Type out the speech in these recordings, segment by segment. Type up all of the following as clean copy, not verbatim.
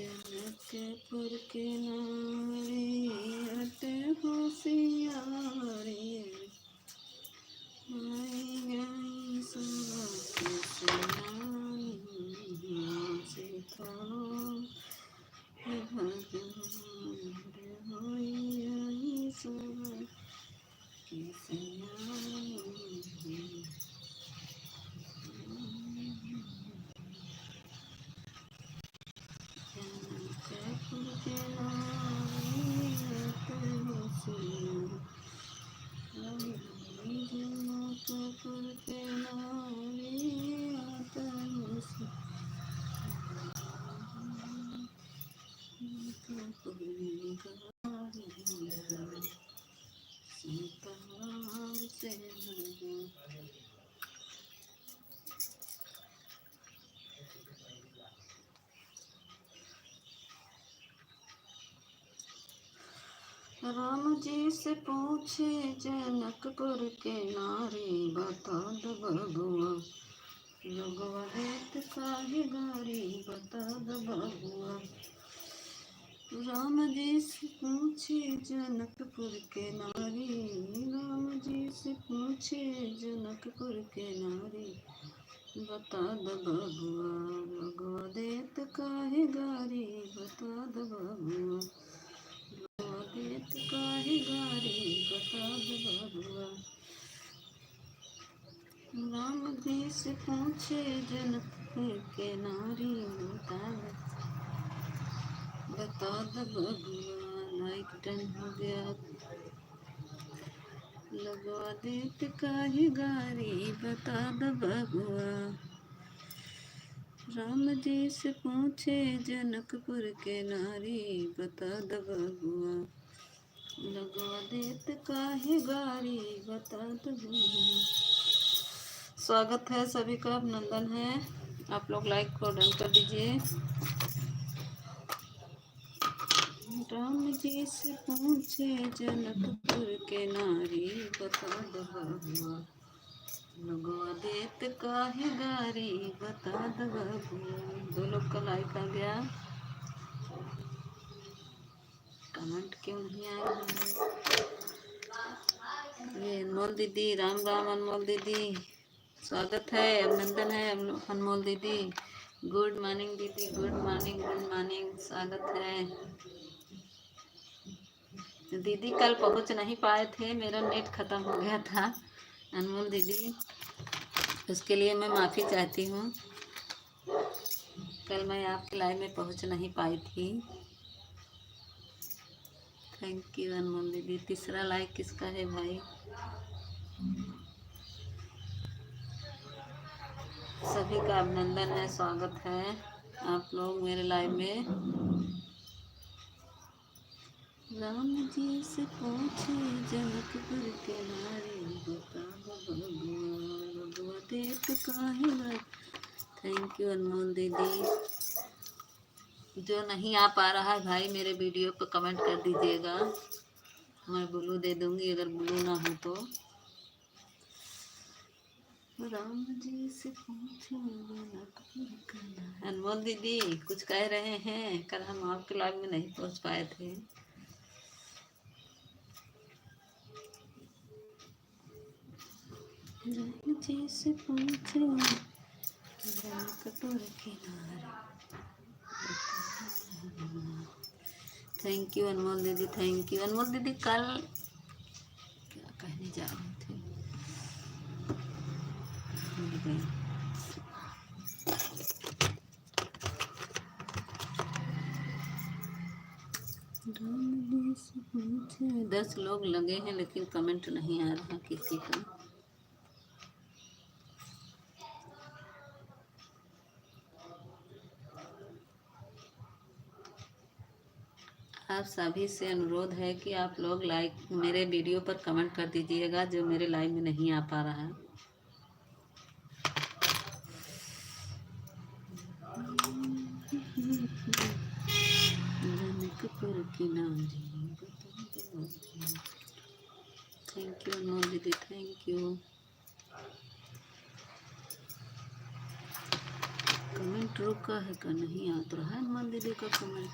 जनकपुर के नारी अट होशियारी आई गई सुबह के सयानी सीताओं भगवान होई आई सुबह के सयानी जनकपुर के नारी अट होशियारी जनकपुर के नारी अट होशियारी सीताराम से राम जी से पूछे जनकपुर के नारी बता दो बबुआ लोगवा देत काहे गारी बता दो बबुआ। राम जी से पूछे जनकपुर के नारी राम जी से पूछे जनकपुर के नारी बता दो बबुआ लोगवा देत काहे गारी बता दो बबुआ देत काहे गारी बता दो बबुआ। राम जी से पूछे जनकपुर के नारी बता दो बबुआ लाइक टन हो गया लगवा देत काहे गारी बता दो बबुआ। राम जी से पूछे जनकपुर के नारी बता दो बबुआ लगवा देत काहे गारी बता दो बबुआ। स्वागत है सभी का, अभिनंदन है। आप लोग लाइक को डन कर दीजिए। राम जी से पूछे जनकपुर के नारी बता दो बबुआ लगवा देत काहे गारी बता दो बबुआ। 2 लोग का लाइक आ गया, कमेंट क्यों नहीं आया ये अनमोल दीदी, राम राम अनमोल दीदी, स्वागत है, अभिनंदन है अनमोल दीदी। गुड मॉर्निंग दीदी, गुड मॉर्निंग, गुड मॉर्निंग, स्वागत है दीदी। कल पहुंच नहीं पाए थे, मेरा नेट ख़त्म हो गया था अनमोल दीदी, उसके लिए मैं माफ़ी चाहती हूँ। कल मैं आपके लाइव में पहुंच नहीं पाई थी। थैंक यू अनमोल दीदी। तीसरा लाइक किसका है भाई? सभी का अभिनंदन है, स्वागत है आप लोग मेरे लाइव में। राम जी से पूछे जनकपुर के नारी बता दो बबुआ देत काहे गारी। थैंक यू अनमोल दीदी। जो नहीं आ पा रहा है भाई मेरे वीडियो पर कमेंट कर दीजिएगा, मैं ब्लू दे दूंगी अगर ब्लू ना हो तो। राम जी से पूछे अनमोल दीदी कुछ कह रहे हैं, कल हम आपके लाइव में नहीं पहुंच पाए थे। राम जी से पूछे जनकपुर के नारी। थैंक यू अनमोल दीदी, थैंक यू अनमोल दीदी। कल क्या कहने जा रहे थे, राम जी से पूछे 10 लोग लगे हैं लेकिन कमेंट नहीं आ रहा किसी का। आप सभी से अनुरोध है कि आप लोग लाइक मेरे वीडियो पर कमेंट कर दीजिएगा जो मेरे लाइव में नहीं आ पा रहा है। जनकपुर की नारी थैंक यू अनमोल दीदी, थैंक यू। कमेंट रुका है का नहीं आ तो रहा है हनुमान दीदी का कमेंट।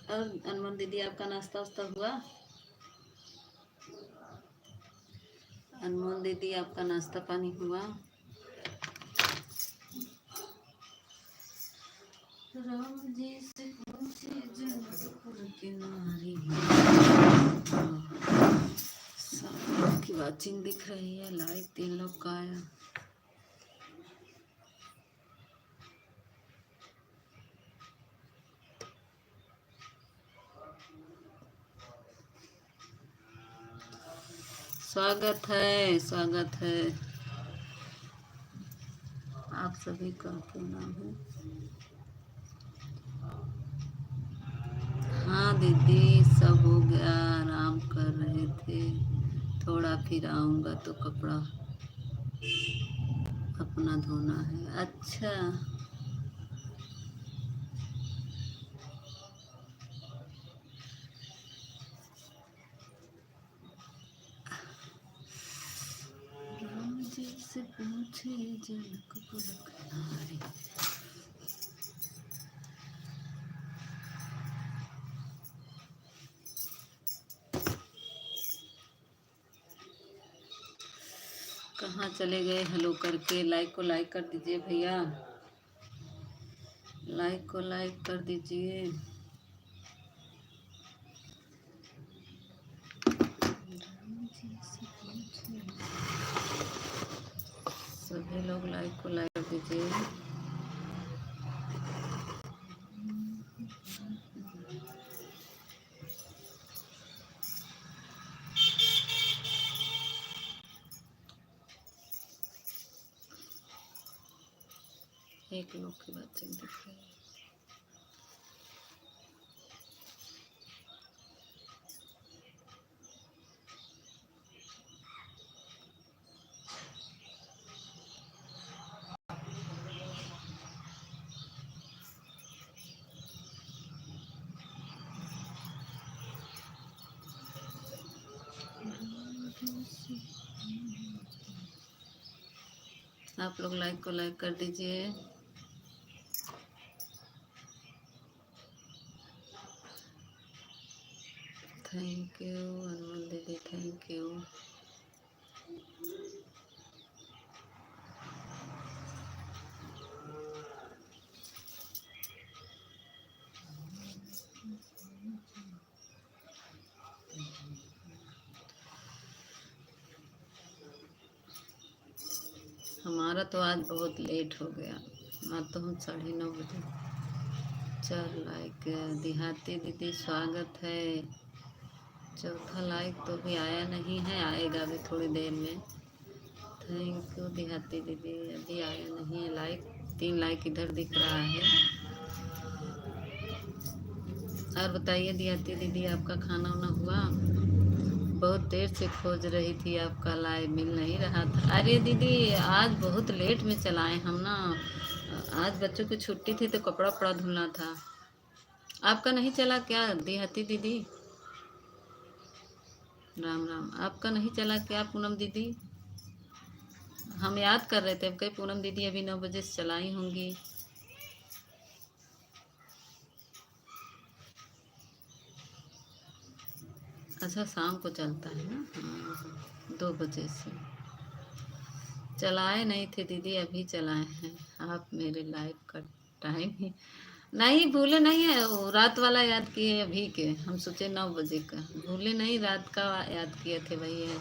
और हनुमान दीदी आपका नाश्ता वास्ता हुआ? अनमोल दीदी आपका नाश्ता पानी हुआ? राम जी से पूछे जनकपुर की नारी। की वाचिंग दिख रही है, लाइव 3 लोग का आया। स्वागत है, स्वागत है आप सभी का। क्या नाम है? हाँ दीदी सब हो गया, आराम कर रहे थे, थोड़ा फिर आऊँगा तो कपड़ा अपना धोना है। अच्छा राम जी से पूछे जनकपुर की नारी। कहाँ चले गए हेलो करके? लाइक को लाइक कर दीजिए भैया, लाइक को लाइक कर दीजिए। सभी लोग लाइक को लाइक कर दीजिए। एक लोग की बातें दिख रही है। आप लोग लाइक को लाइक कर दीजिए। थैंक यू अनमोल दीदी, थैंक यू। हमारा तो आज बहुत लेट हो गया, आज तो हम 9:30 बजे। 4 लाइक। देहाती दीदी स्वागत है। चौथा लाइक तो भी आया नहीं है, आएगा अभी थोड़ी देर में। थैंक यू देहाती दीदी, अभी आया नहीं है लाइक। 3 लाइक इधर दिख रहा है। और बताइए देहाती दीदी आपका खाना वाना हुआ? बहुत देर से खोज रही थी आपका लाइव, मिल नहीं रहा था। अरे दीदी आज बहुत लेट में चलाए हम ना, आज बच्चों की छुट्टी थी तो कपड़ा उपड़ा धुलना था। आपका नहीं चला क्या देहाती दीदी? राम राम। आपका नहीं चला क्या पूनम दीदी? हम याद कर रहे थे, अब कहीं पूनम दीदी अभी 9 बजे से चलाई होंगी। अच्छा शाम को चलता है ना? हाँ 2 बजे से चलाए नहीं थे दीदी, अभी चलाए हैं। आप मेरे लाइव का टाइम ही नहीं भूले नहीं है, वो रात वाला याद किए अभी के, हम सोचे 9 बजे का, भूले नहीं, रात का याद किए थे वही है।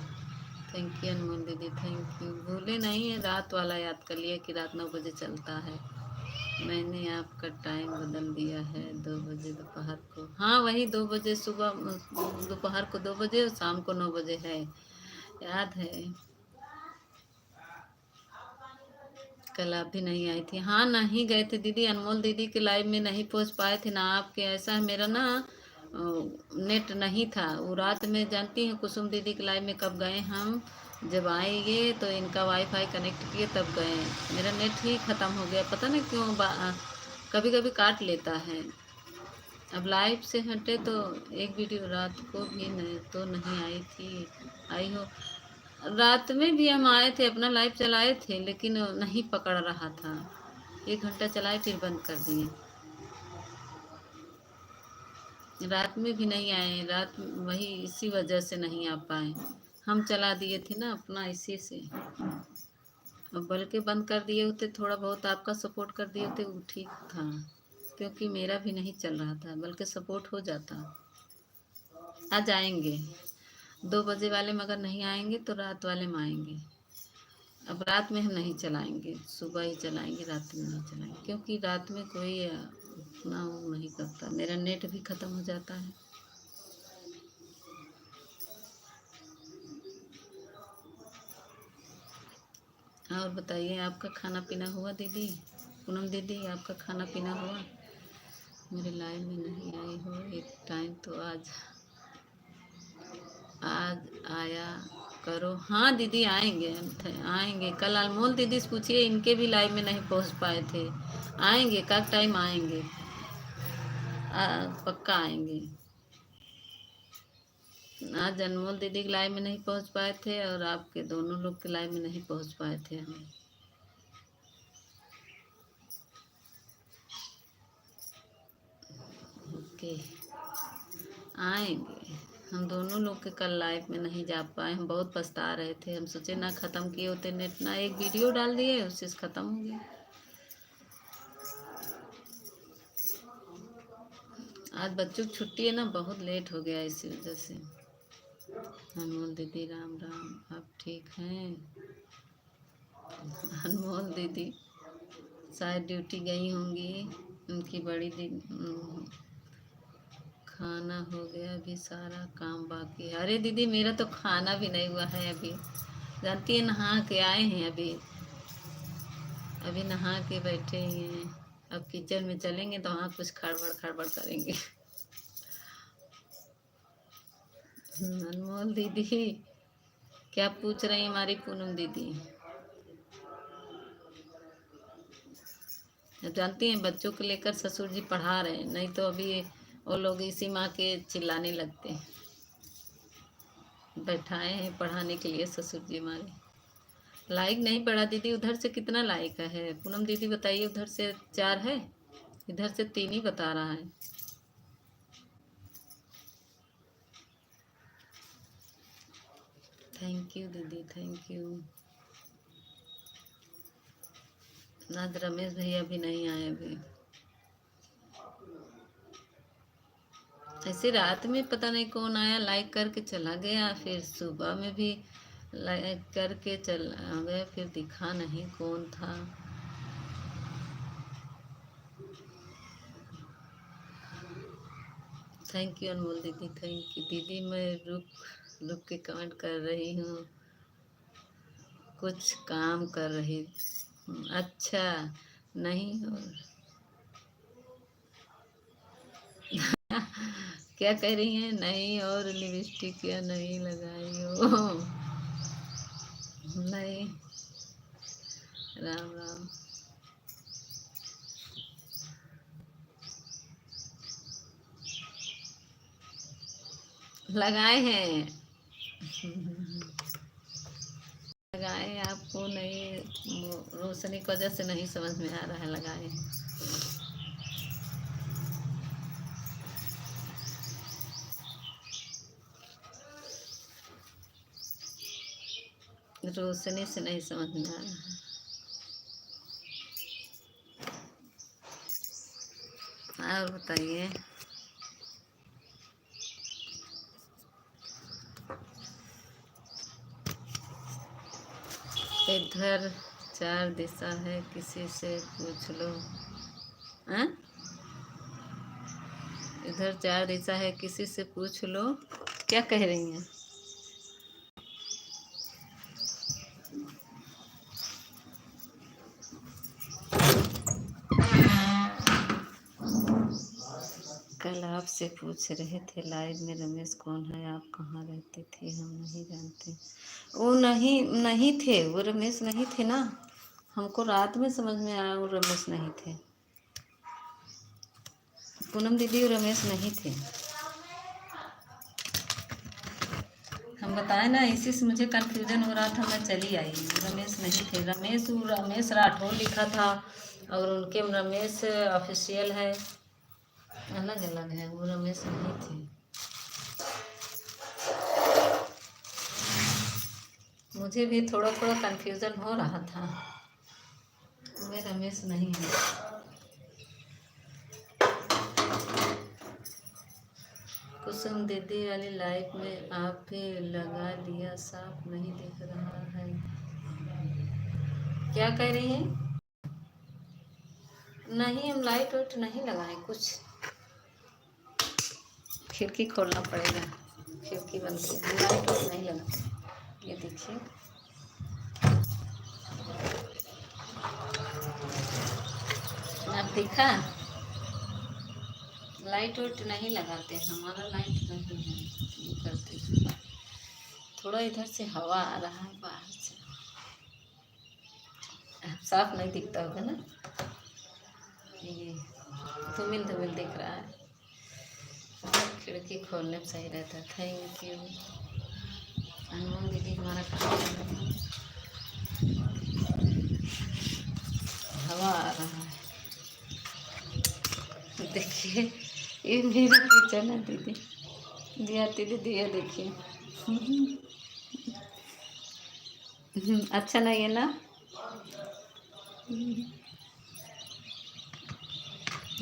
थैंक यू अनमोल दीदी, थैंक यू। भूले नहीं है, रात वाला याद कर लिया कि रात 9 बजे चलता है। मैंने आपका टाइम बदल दिया है, 2 बजे दोपहर को। हाँ वही 2 बजे सुबह, दोपहर को 2 बजे और शाम को 9 बजे है, याद है। कल आप भी नहीं आई थी? हाँ नहीं गए थे दीदी, अनमोल दीदी के लाइव में नहीं पहुंच पाए थे ना आपके। ऐसा है मेरा ना नेट नहीं था वो रात में, जानती हैं कुसुम दीदी के लाइव में कब गए हम, जब आएंगे तो इनका वाईफाई कनेक्ट किए तब गए। मेरा नेट ही ख़त्म हो गया, पता नहीं क्यों कभी कभी काट लेता है। अब लाइव से हटे तो एक वीडियो रात को भी नहीं तो नहीं आई थी, आई हो। रात में भी हम आए थे, अपना लाइव चलाए थे, लेकिन नहीं पकड़ रहा था। 1 घंटा चलाए फिर बंद कर दिए। रात में भी नहीं आए, रात वही इसी वजह से नहीं आ पाए। हम चला दिए थे ना अपना, इसी से। अब बल्कि बंद कर दिए होते, थोड़ा बहुत आपका सपोर्ट कर दिए होते, वो ठीक था। क्योंकि मेरा भी नहीं चल रहा था, बल्कि सपोर्ट हो जाता। आज आएंगे 2 बजे वाले, मगर नहीं आएंगे तो रात वाले में आएंगे। अब रात में हम नहीं चलाएंगे, सुबह ही चलाएंगे, रात में नहीं चलाएंगे। क्योंकि रात में कोई अपना वो नहीं करता, मेरा नेट भी ख़त्म हो जाता है। और बताइए, आपका खाना पीना हुआ दीदी? पूनम दीदी, आपका खाना पीना हुआ? मेरे लाइव में नहीं आई हो एक टाइम तो आज आज आया करो। हाँ दीदी, आएंगे आएंगे कल। अनमोल दीदी से पूछिए, इनके भी लाइव में नहीं पहुंच पाए थे। आएंगे, कब टाइम आएंगे, पक्का आएंगे। आज अनमोल दीदी के लाइव में नहीं पहुंच पाए थे, और आपके दोनों लोग के लाइव में नहीं पहुंच पाए थे हम। ओके, आएंगे। हम दोनों लोग के कल लाइव में नहीं जा पाए, हम बहुत पछता रहे थे। हम सोचे ना ख़त्म किए होते नेट, ना एक वीडियो डाल दिए, उससे ख़त्म हो गया। आज बच्चों की छुट्टी है ना, बहुत लेट हो गया इसी वजह से। अनमोल दीदी राम राम, आप ठीक हैं? अनमोल दीदी शायद ड्यूटी गई होंगी, उनकी बड़ी दीदी। खाना हो गया, अभी सारा काम बाकी है। अरे दीदी, मेरा तो खाना भी नहीं हुआ है अभी। जानती है, नहा के आए हैं अभी, अभी नहा के बैठे ही हैं। अब किचन में चलेंगे तो वहाँ कुछ खड़बड़ खड़बड़ करेंगे। अनमोल दीदी क्या पूछ रही हमारी पूनम दीदी? जानती हैं, बच्चों को लेकर ससुर जी पढ़ा रहे हैं, नहीं तो अभी वो लोग इसी माँ के चिल्लाने लगते हैं। बैठाए हैं पढ़ाने के लिए ससुर जी हमारे। लाइक नहीं पड़ा दीदी, उधर से कितना लाइक है पूनम दीदी बताइए? उधर से 4 है, इधर से 3 ही बता रहा है। थैंक यू दीदी, थैंक यू। आज रमेश भैया भी नहीं आए अभी। ऐसे रात में पता नहीं कौन आया, लाइक करके चला गया, फिर सुबह में भी लाइक करके चला गया, फिर दिखा नहीं कौन था। थैंक यू अनमोल दीदी, थैंक यू दीदी। मैं रुक रुक के कमेंट कर रही हूँ, कुछ काम कर रही हूँ। अच्छा, नहीं और क्या कह रही हैं? नहीं और लिपस्टिक क्या नहीं लगाई हो? नहीं, राम राम। लगाए हैं, लगाए, आपको नहीं, रोशनी की वजह से नहीं समझ में आ रहा है, लगाए हैं। रोशनी से नहीं समझ में आ रहा है। और बताइए, इधर 4 दिशा है, किसी से पूछ लो। हाँ, इधर 4 दिशा है, किसी से पूछ लो। क्या कह रही हैं? कल आपसे पूछ रहे थे लाइव में, रमेश कौन है, आप कहाँ रहते थे? हम नहीं जानते। वो नहीं नहीं थे, वो रमेश नहीं थे ना। हमको रात में समझ में आया वो रमेश नहीं थे। पूनम दीदी और रमेश नहीं थे। हम बताए ना, इसी से मुझे कन्फ्यूजन हो रहा था, मैं चली आई। रमेश नहीं थे। रमेश राठौर लिखा था और उनके रमेश ऑफिशियल है, अलग अलग है। वो रमेश नहीं थे। मुझे भी थोड़ा थोड़ा कन्फ्यूजन हो रहा था। वे रमेश नहीं है। कुसुम दीदी वाली लाइफ में आप भी लगा लिया, साफ नहीं दिख रहा है। क्या कह रही है? नहीं, हम लाइट वाइट नहीं लगाए कुछ। खिड़की खोलना पड़ेगा, खिड़की बंद की। हम लाइट वाइट नहीं लगाते। ये देखिए, आप देखा, लाइट वाइट नहीं लगाते। हमारा लाइट नहीं है, नहीं करते। थोड़ा इधर से हवा आ रहा है बाहर से, साफ नहीं दिखता होगा ना। ये धुमिल धुमिल दिख रहा है। खिड़की खोलने में सही रहता है। Thank you. अनमोल दीदी हमारा काम कर रहे हैं। हवा आ रहा है, देखिए। ये मेरा किचन है दीदी। दिया दीदी, दिया देखिए। अच्छा नहीं है ना?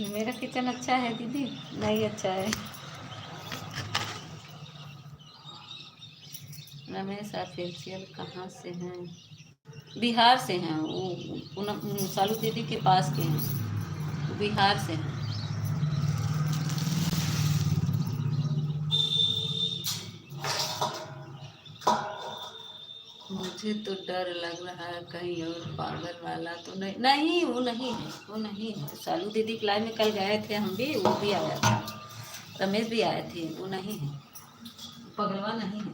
मेरा किचन अच्छा है दीदी? नहीं अच्छा है। रमेश ऑफिशियल कहाँ से हैं? बिहार से हैं वो। सालू दीदी के पास के हैं, बिहार से हैं। मुझे तो डर लग रहा है कहीं और पागल वाला तो नहीं। नहीं, वो नहीं है, वो नहीं है। सालू दीदी के लाइन में कल गए थे हम भी, वो भी आया था, रमेश भी आए थे। वो नहीं है, पगलवा नहीं है।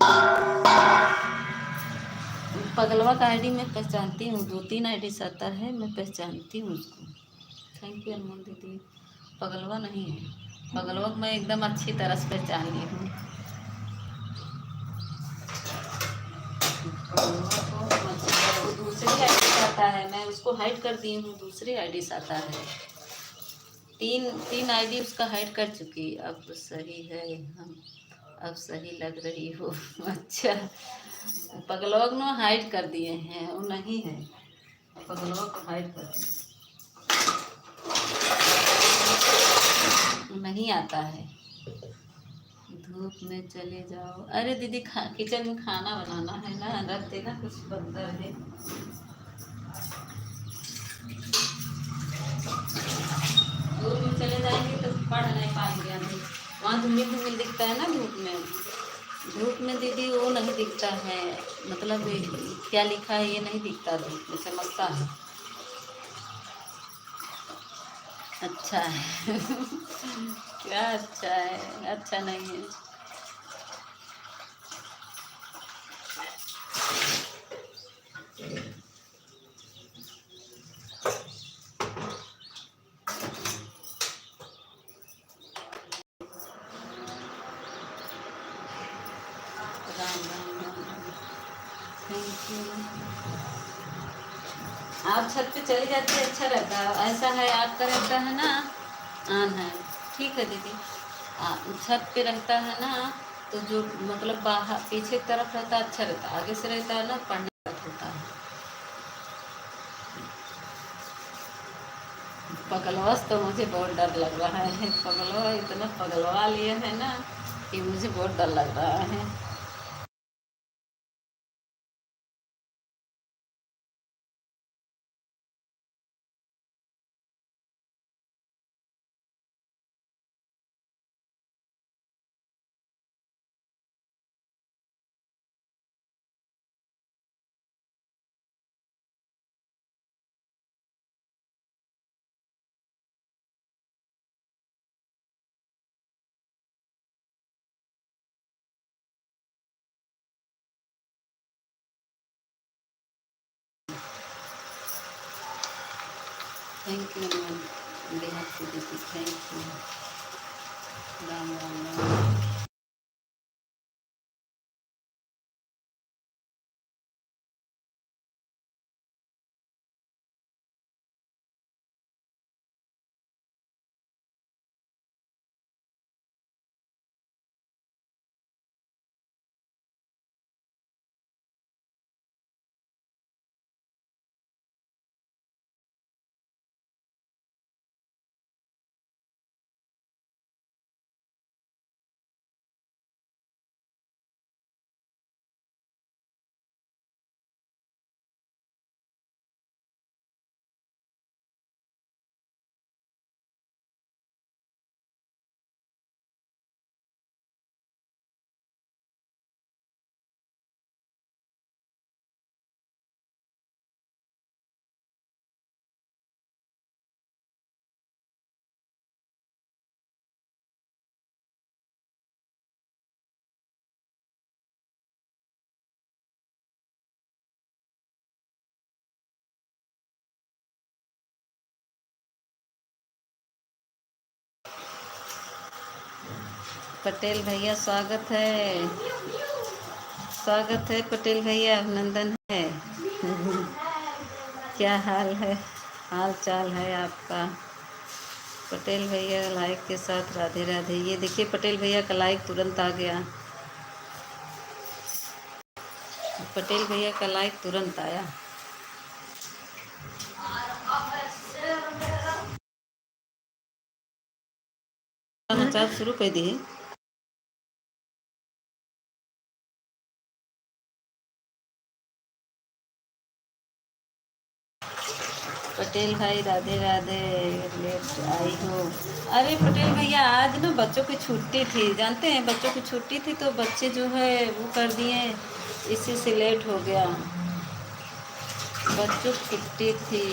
पगलवा का आईडी मैं पहचानती हूँ, 2-3 आईडी आता है, मैं पहचानती हूँ उसको। थैंक यू अनमोल दीदी। पगलवा नहीं है, पगलवा को मैं एकदम अच्छी तरह से पहचान ली हूँ। वो दूसरी आईडी से आता है, मैं उसको हाइड कर दी हूँ, दूसरी आईडी से आता है। तीन तीन आईडी उसका हाइड कर चुकी। अब सही है, हम अब सही लग रही हो। अच्छा, पगलवा को हाइड कर दिए हैं, वो नहीं है। पगलवा को हाइड कर दिए, नहीं आता है। धूप में चले जाओ। अरे दीदी, किचन में खाना बनाना है ना, रख देना, कुछ बंदर है। धूप में चले जाएंगे तो पढ़ नहीं पाएंगे हम। वहाँ धुमिल धुमिल दिखता है ना धूप में। धूप में दीदी वो नहीं दिखता है, मतलब क्या लिखा है ये नहीं दिखता, धूप में चमकता है। अच्छा है। क्या अच्छा है? अच्छा नहीं है। राम राम राम राम। Thank you. आप छत पे चली जाती है, अच्छा रहता है। ऐसा है, आपका रहता है ना ऑन है, ठीक है दीदी। छत पे रहता है ना, तो जो मतलब बाहर पीछे की तरफ रहता है अच्छा रहता है, आगे से रहता है ना पढ़ने का होता है। पगलवा तो मुझे बहुत डर लग रहा है। पगलवा इतना पगलवा लिए है ना कि मुझे बहुत डर लग रहा है। थैंक यू मैम, बिहार से दीदी, थैंक यू। राम राम राम। पटेल भैया स्वागत है, स्वागत है पटेल भैया, अभिनंदन है। क्या हाल है, हाल चाल है आपका? पटेल भैया लाइक के साथ राधे राधे। ये देखिए पटेल भैया का लाइक तुरंत आ गया, पटेल भैया का लाइक तुरंत आया। समाचार शुरू कर दिए। पटेल भाई राधे राधे, लेट आई हो। अरे पटेल भैया आज ना बच्चों की छुट्टी थी, जानते हैं बच्चों की छुट्टी थी तो बच्चे जो है वो कर दिए, इसी से लेट हो गया। बच्चों की छुट्टी थी,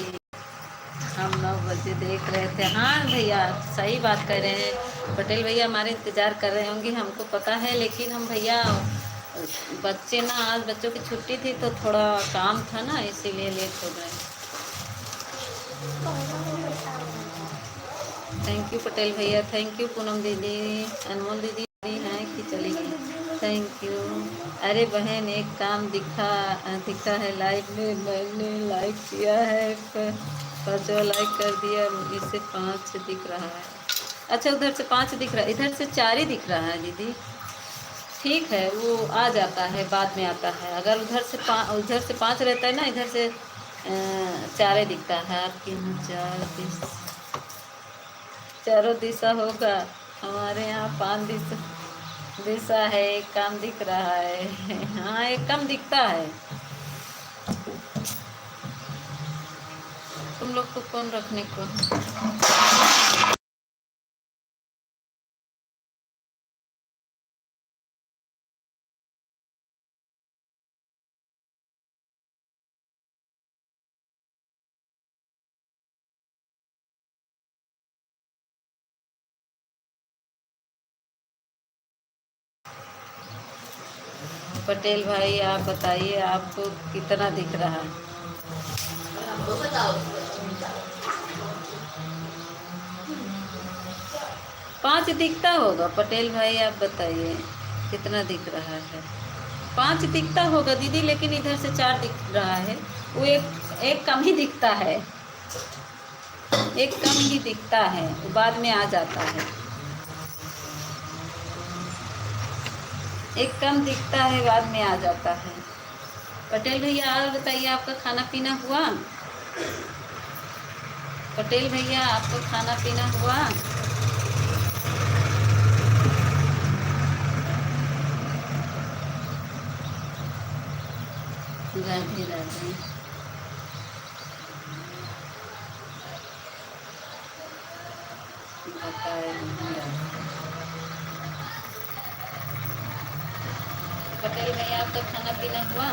हम 9 बजे देख रहे थे। हाँ भैया सही बात कर रहे हैं, पटेल भैया हमारे इंतज़ार कर रहे होंगे हमको पता है, लेकिन हम भैया बच्चे ना आज बच्चों की छुट्टी थी तो थोड़ा काम था ना इसीलिए लेट हो गए। थैंक यू पटेल भैया, थैंक यू पूनम दीदी, अनमोल दीदी हैं कि चली गई, थैंक यू। अरे बहन एक काम दिखा है लाइव में, मैंने लाइक किया है, 5वां लाइक कर दिया, इससे 5 दिख रहा है। अच्छा उधर से 5 दिख रहा है, इधर से 4 ही दिख रहा है दीदी। ठीक है वो आ जाता है, बाद में आता है। अगर उधर से 5 रहता है ना, इधर से 4 ही दिखता है। आपके यहाँ चारों दिशा होगा, हमारे यहाँ 5 दिशा है, एक काम दिख रहा है। हाँ एक कम दिखता है। तुम लोग को कौन रखने को? पटेल भाई आप बताइए आपको कितना दिख रहा है? 5 दिखता होगा पटेल भाई, आप बताइए कितना दिख रहा है? 5 दिखता होगा दीदी, लेकिन इधर से 4 दिख रहा है। वो एक कम ही दिखता है, एक कम ही दिखता है, वो बाद में आ जाता है। एक कम दिखता है, बाद में आ जाता है। पटेल भैया और बताइए आपका खाना पीना हुआ? पटेल भैया आपका खाना पीना हुआ? राधे राधे। पटेल भैया आपका खाना पीना हुआ?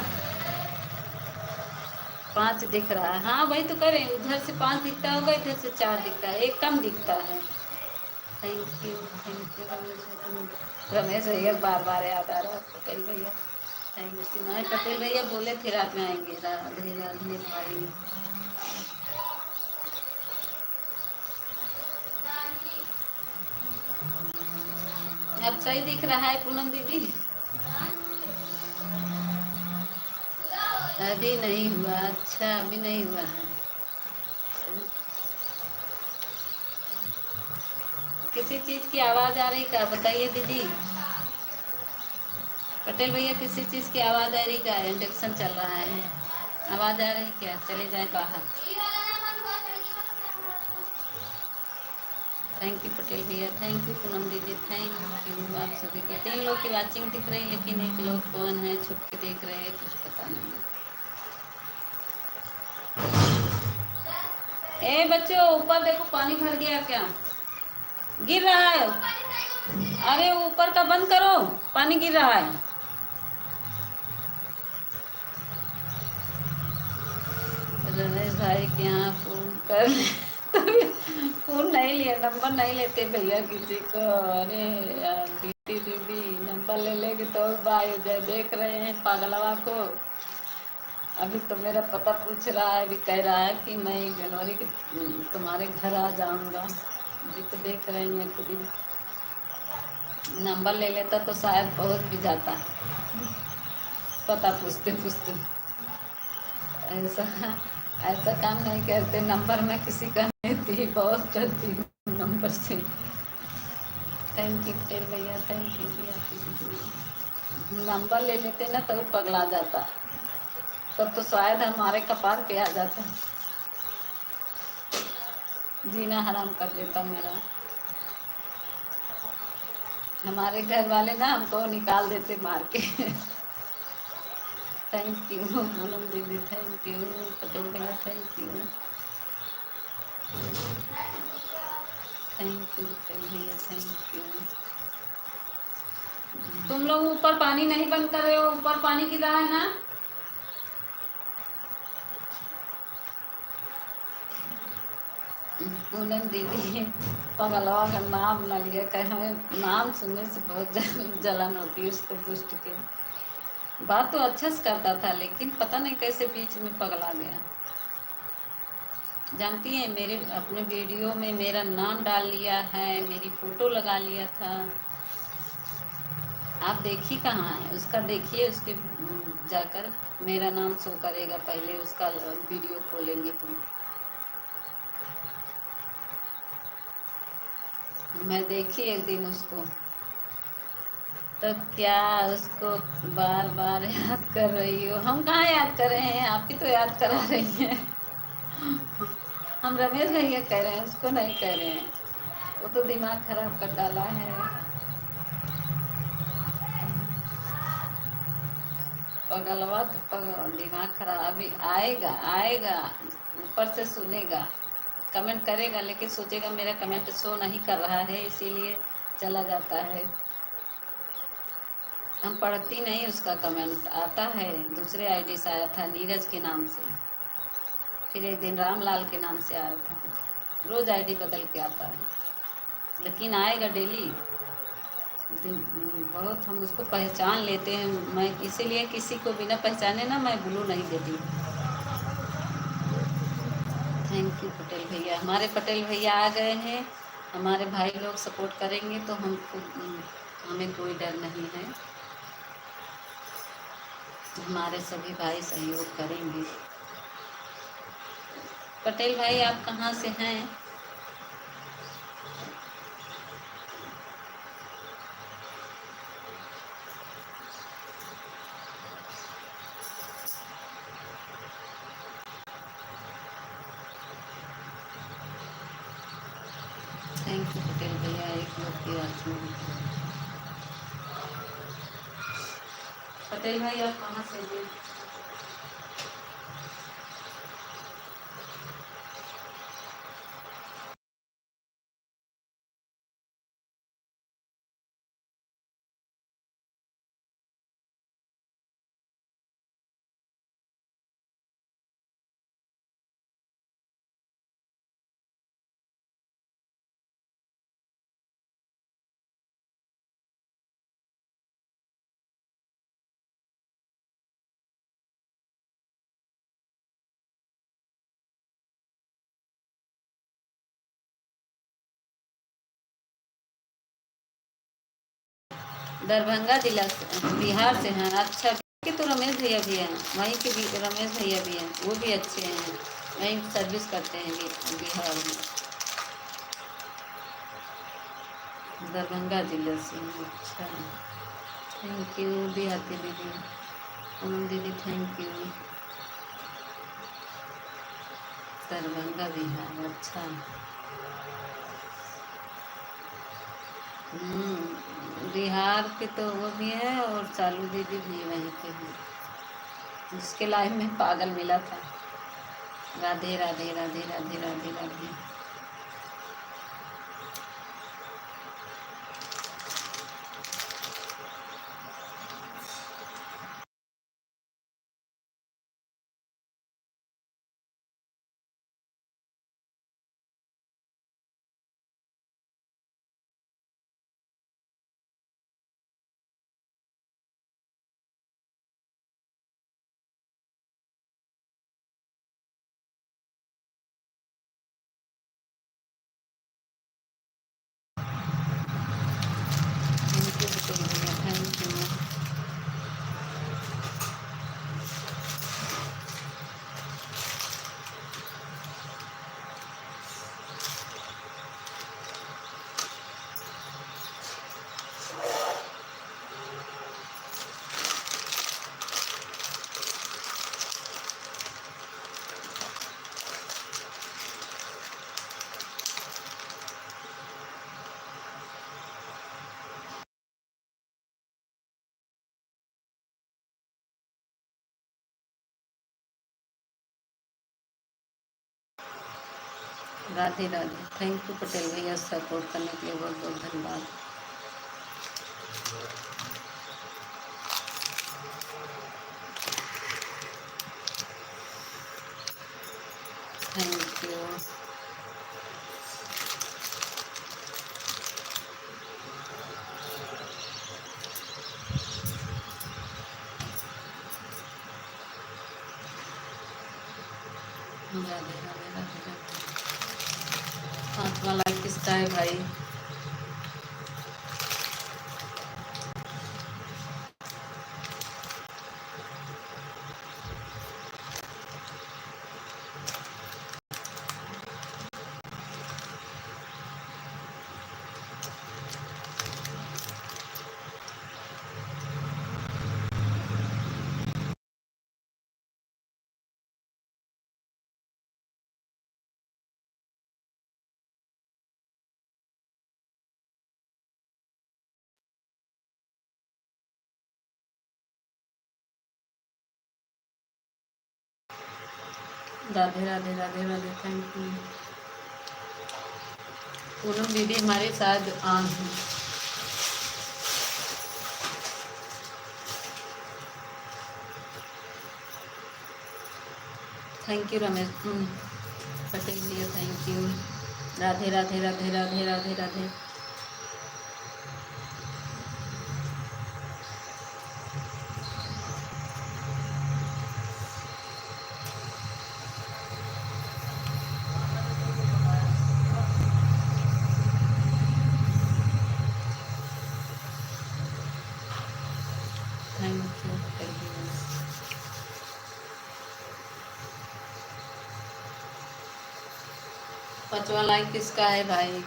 5 दिख रहा है, हाँ वही तो करें, उधर से 5 दिखता होगा, इधर से 4 दिखता है, एक कम दिखता है। थैंक यू रमेश भैया, बार बार याद आ रहा है पटेल भैया, थैंक यू। नहीं पटेल भैया बोले थे रात में आएंगे, राधे राधे भाई। अब सही दिख रहा है पूनम दीदी? अभी नहीं हुआ? अच्छा, अभी नहीं हुआ है। किसी चीज की आवाज आ रही का बताइए दीदी? पटेल भैया, किसी चीज की आवाज आ रही का? इंडक्शन चल रहा है, आवाज आ रही क्या? चले जाए बाहर। थैंक यू पटेल भैया, थैंक यू पूनम दीदी, थैंक यू आप सभी को। 3 लोग की वाचिंग दिख रही, लेकिन एक लोग कौन है छुप के देख रहे हैं, कुछ पता नहीं। ए बच्चों, ऊपर देखो, पानी भर गया क्या? गिर रहा है। अरे ऊपर का बंद करो, पानी गिर रहा है। रमेश भाई के यहाँ फोन कर तभी फोन नहीं लिया, नंबर नहीं लेते भैया किसी को। अरे यार दीदी, दीदी नंबर ले लेगी तो भाई देख रहे हैं पागलवा को। अभी तो मेरा पता पूछ रहा है, अभी कह रहा है कि मैं जनवरी के तुम्हारे घर आ जाऊंगा। अभी तो देख रहे हैं खुद ही। नंबर ले लेता तो शायद पहुंच भी जाता, पता पूछते पूछते। ऐसा ऐसा काम नहीं करते, नंबर मैं किसी का नहीं थी, बहुत करती हूँ नंबर से। थैंक यू पटेल भैया, थैंक यू भैया। नंबर ले लेते ना तो पगला जाता, तब तो शायद हमारे कपार पे आ जाता, जीना हराम कर देता मेरा। हमारे घर वाले ना हमको निकाल देते मार के। थैंक यू पूनम दीदी, थैंक यू पटेल भैया, thank you, thank you Patel भैया, थैंक यू। तुम लोग ऊपर पानी नहीं बंद कर रहे हो? ऊपर पानी गिर रहा है ना? पूनम दीदी पगलवा का नाम न लिया कर, हमें नाम सुनने से बहुत जलन होती है उसको, दुष्ट के। बात तो अच्छा से करता था, लेकिन पता नहीं कैसे बीच में पगला गया। जानती हैं, मेरे अपने वीडियो में मेरा नाम डाल लिया है, मेरी फोटो लगा लिया था। आप देखी कहाँ है उसका? देखिए उसके जाकर मेरा नाम शो करेगा, पहले उसका वीडियो खोलेंगे तुम। मैं देखी एक दिन उसको, तो क्या उसको बार बार याद कर रही हो? हम कहाँ याद कर रहे हैं, आप ही तो याद करा रही हैं। हम रमेश भैया कह रहे हैं, उसको नहीं कह रहे हैं। वो तो दिमाग खराब कर डाला है। पगलवा तो दिमाग खराब। अभी आएगा आएगा, ऊपर से सुनेगा, कमेंट करेगा, लेकिन सोचेगा मेरा कमेंट शो नहीं कर रहा है, इसीलिए चला जाता है। हम पढ़ती नहीं, उसका कमेंट आता है दूसरे आईडी से आया था, नीरज के नाम से, फिर एक दिन रामलाल के नाम से आया था। रोज़ आईडी बदल के आता है, लेकिन आएगा डेली। बहुत हम उसको पहचान लेते हैं, मैं इसीलिए किसी को बिना पहचाने ना मैं ब्लू नहीं देती। थैंक यू पटेल भैया, हमारे पटेल भैया आ गए हैं। हमारे भाई लोग सपोर्ट करेंगे तो हमको, हमें कोई डर नहीं है। हमारे सभी भाई सहयोग करेंगे। पटेल भाई आप कहाँ से हैं? थैंक यू पटेल भैया, एक लोग की बात सुनी। पटेल भाई आप कहाँ से हैं? दरभंगा जिला से, बिहार से हैं। अच्छा कि तो रमेश भैया भी हैं वहीं के, भी रमेश भैया भी हैं, वो भी अच्छे हैं, वहीं सर्विस करते हैं बिहार में। दरभंगा जिले से हैं। अच्छा, थैंक यू देहाती दीदी, पूनम दीदी थैंक यू। दरभंगा बिहार, अच्छा। बिहार के तो वो भी है और चालू दीदी भी वहीं के हैं, जिसके लाइफ में पागल मिला था। राधे राधे राधे राधे राधे राधे। थैंक यू बुटेल भैया, thank you. Radhe Radhe, thank you Patel भैया, सपोर्ट करने के लिए बहुत बहुत धन्यवाद। Thank you. राधे राधे राधे राधे। 5वां लाइक किसका है भाई? Radhe Radhe Radhe Radhe, thank you. पूनम दीदी हमारे साथ ऑन है। थैंक यू रमेश पटेल भैया, thank you. Radhe Radhe Radhe Radhe Radhe Radhe. Thank you Patel भैया। 5वां लाइक किसका है भाई?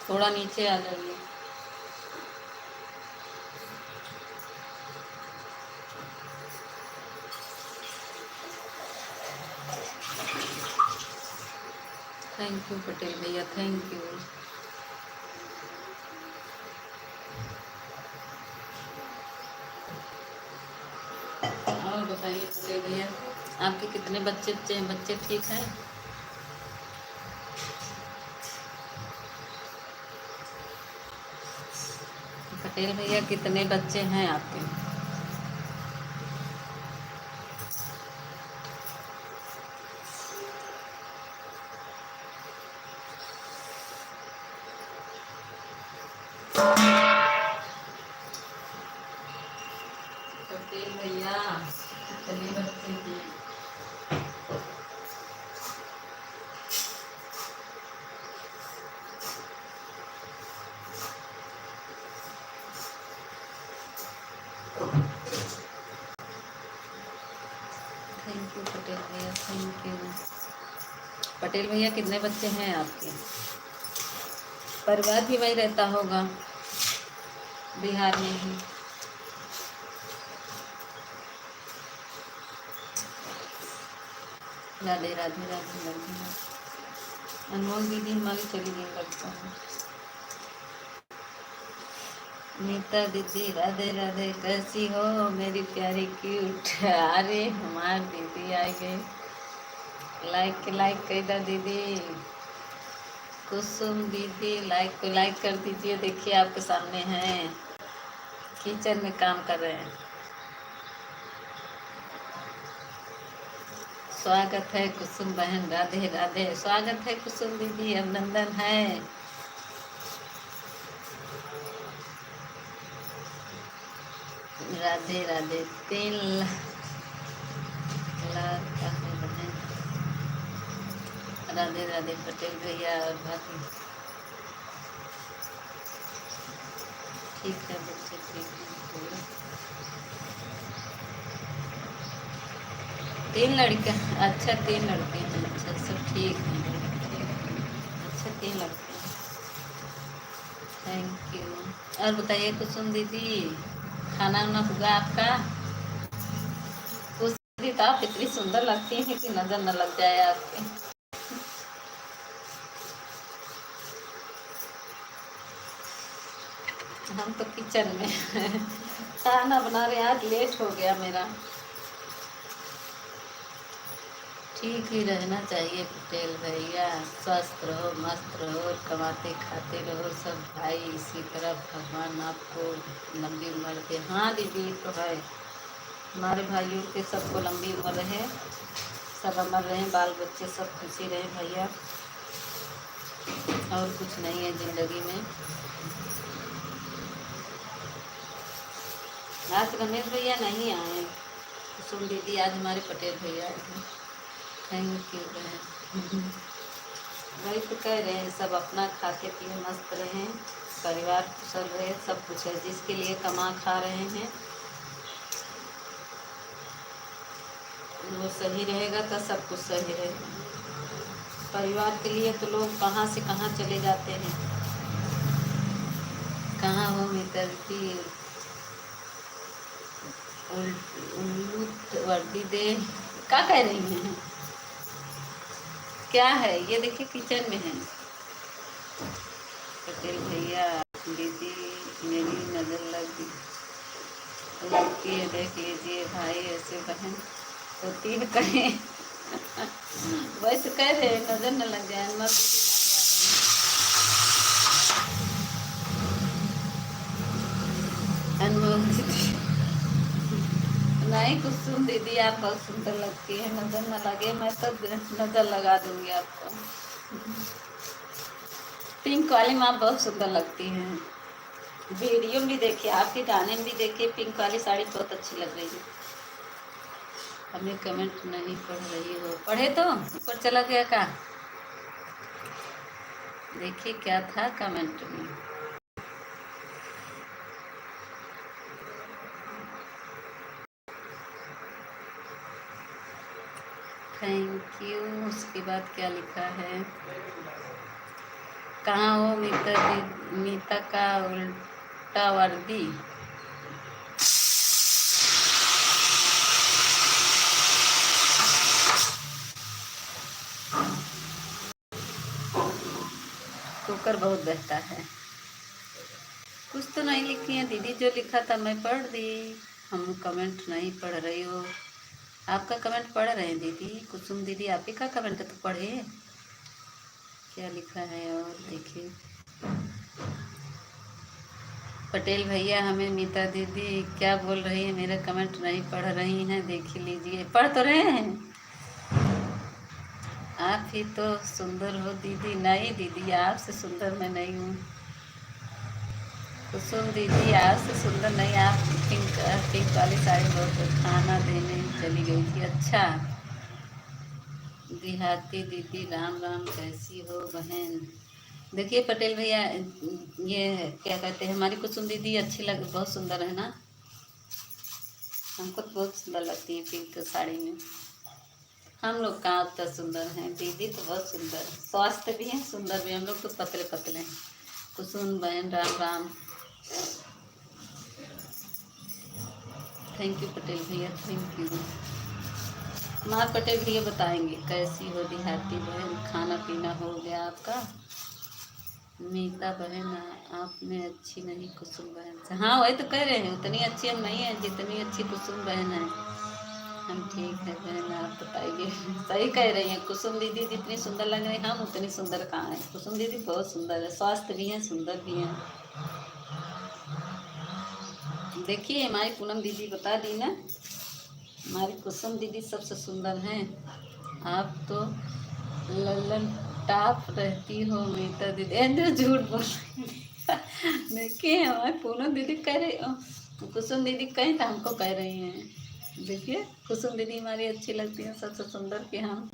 थोड़ा नीचे आ जाइए। थैंक यू पटेल भैया, थैंक यू। और बताइए पटेल भैया, आपके कितने बच्चे बच्चे हैं? बच्चे ठीक हैं? पटेल भैया कितने बच्चे हैं आपके? पटेल भैया कितने बच्चे हैं? थैंक यू पटेल भैया, थैंक यू। पटेल भैया कितने बच्चे हैं आपके? परिवार भी वही रहता होगा, बिहार में ही। राधे राधे राधे राधे। अनमोल दीदी हमारी चली गई लगता है। नीता दीदी राधे राधे, कैसी हो मेरी प्यारी क्यूट? अरे हमारी दीदी आ गई, लाइक कर दो दीदी। कुसुम दीदी लाइक को लाइक कर दीजिए। देखिए आपके सामने हैं, किचन में काम कर रहे हैं। स्वागत है कुसुम बहन, राधे राधे। स्वागत है कुसुम दीदी, अभिनंदन है। राधे राधे। 3 लाख का है बहन। राधे राधे पटेल भैया और बाकी ठीक है बच्चे, ठीक है। 3 लड़के? अच्छा 3 लड़के हैं, अच्छा सब ठीक है। अच्छा 3 लड़के हैं, थैंक यू। और बताइए कुसुम दीदी, खाना वाना हुआ आपका? कुछ दीदी तो आप इतनी सुंदर लगती हैं कि नजर न लग जाए आपके। हम तो किचन में खाना बना रहे, आज लेट हो गया मेरा। ठीक ही रहना चाहिए पटेल भैया, स्वस्थ रहो, मस्त रहो, कमाते खाते रहो सब भाई। इसी तरह भगवान आपको लंबी उम्र दे। हाँ दीदी तो है, हमारे भाइयों के सबको लंबी उम्र रहे, सब अमर रहे, बाल बच्चे सब खुशी रहे भैया। और कुछ नहीं है ज़िंदगी में। आज रमेश भैया नहीं आए, कुसुम दीदी आज हमारे पटेल भैया आए हैं। थैंक यू बहन। वही तो कह रहे हैं, सब अपना खाते पिए मस्त रहें, परिवार कुशल रहे, सब कुछ है। जिसके लिए कमा खा रहे हैं वो सही रहेगा तो सब कुछ सही रहेगा। परिवार के लिए तो लोग कहाँ से कहाँ चले जाते हैं। कहाँ हो मित्र की उल्लू वर्दी दे, क्या कह रही हैं? क्या है ये? देखिए किचन में है। पटेल भैया दीदी मेरी नज़र लगती है, देख लीजिए भाई, ऐसे बहन होती है कहीं। वही तो कह रहे नज़र न लग जाए, मत अनमोल दीदी। नहीं कुसुम दीदी आप बहुत सुंदर लगती है, नज़र न लगे, मैं तो नज़र लगा दूंगी आपको। पिंक वाली माँ बहुत सुंदर लगती हैं। वीडियो भी देखिए, आपके गाने में भी देखिए, पिंक वाली साड़ी बहुत अच्छी लग रही है। हमें कमेंट नहीं पढ़ रही हो? पढ़े तो ऊपर चला गया का? देखिए क्या था कमेंट में। Thank you. उसके बाद क्या लिखा है? कहाँ हो मीता का उल्टा वर्दी? कुकर बहुत बहता है। कुछ तो नहीं लिखी है दीदी, जो लिखा था मैं पढ़ दी। हम कमेंट नहीं पढ़ रही हो? आपका कमेंट पढ़ रहे हैं दीदी। कुसुम दीदी आप ही का कमेंट तो पढ़े, क्या लिखा है और देखिए। पटेल भैया हमें मीता दीदी क्या बोल रही है, मेरा कमेंट नहीं पढ़ रही हैं, देख लीजिए। पढ़ तो रहे हैं। आप ही तो सुंदर हो दीदी। नहीं दीदी आपसे सुंदर मैं नहीं हूँ। कुसुम दीदी आपसे सुंदर नहीं, आप पिंक वाली साड़ी बहुत। खाना देने चली गई थी? अच्छा। देहाती दीदी राम राम, कैसी हो बहन? देखिए पटेल भैया, ये क्या कहते हैं, हमारी कुसुम दीदी अच्छी लग, बहुत सुंदर है ना। हमको तो बहुत सुंदर लगती है पिंक साड़ी में। हम लोग कहाँ उतना सुंदर हैं, दीदी तो बहुत सुंदर है, स्वास्थ्य भी है, सुंदर भी है। हम लोग तो पतले पतले हैं। कुसुम बहन राम राम। थैंक यू पटेल भैया, थैंक यू। मार पटेल भैया बताएंगे कैसी हो देहाती बहन, खाना पीना हो गया आपका? मीता बहन आप में अच्छी नहीं कुसुम बहन से। हाँ वही तो कह रहे हैं, उतनी अच्छी हम नहीं है जितनी अच्छी कुसुम बहन है। हम ठीक है बहन, आप बताइए। सही कह रही हैं, कुसुम दीदी जितनी सुंदर लग रही हैं हम उतनी सुंदर कहाँ है। कुसुम दीदी बहुत सुंदर है, स्वास्थ्य भी है, सुंदर भी है। देखिए हमारी पूनम दीदी बता दी ना, हमारी कुसुम दीदी सबसे सुंदर हैं। आप तो लल्लन टाप रहती हो मीता दीदी, जो झूठ बोल रही है। देखिए हमारी पूनम दीदी कह रही, कुसुम दीदी कहीं तो हमको कह रही हैं। देखिए कुसुम दीदी हमारी अच्छी लगती है, सबसे सुंदर के हम।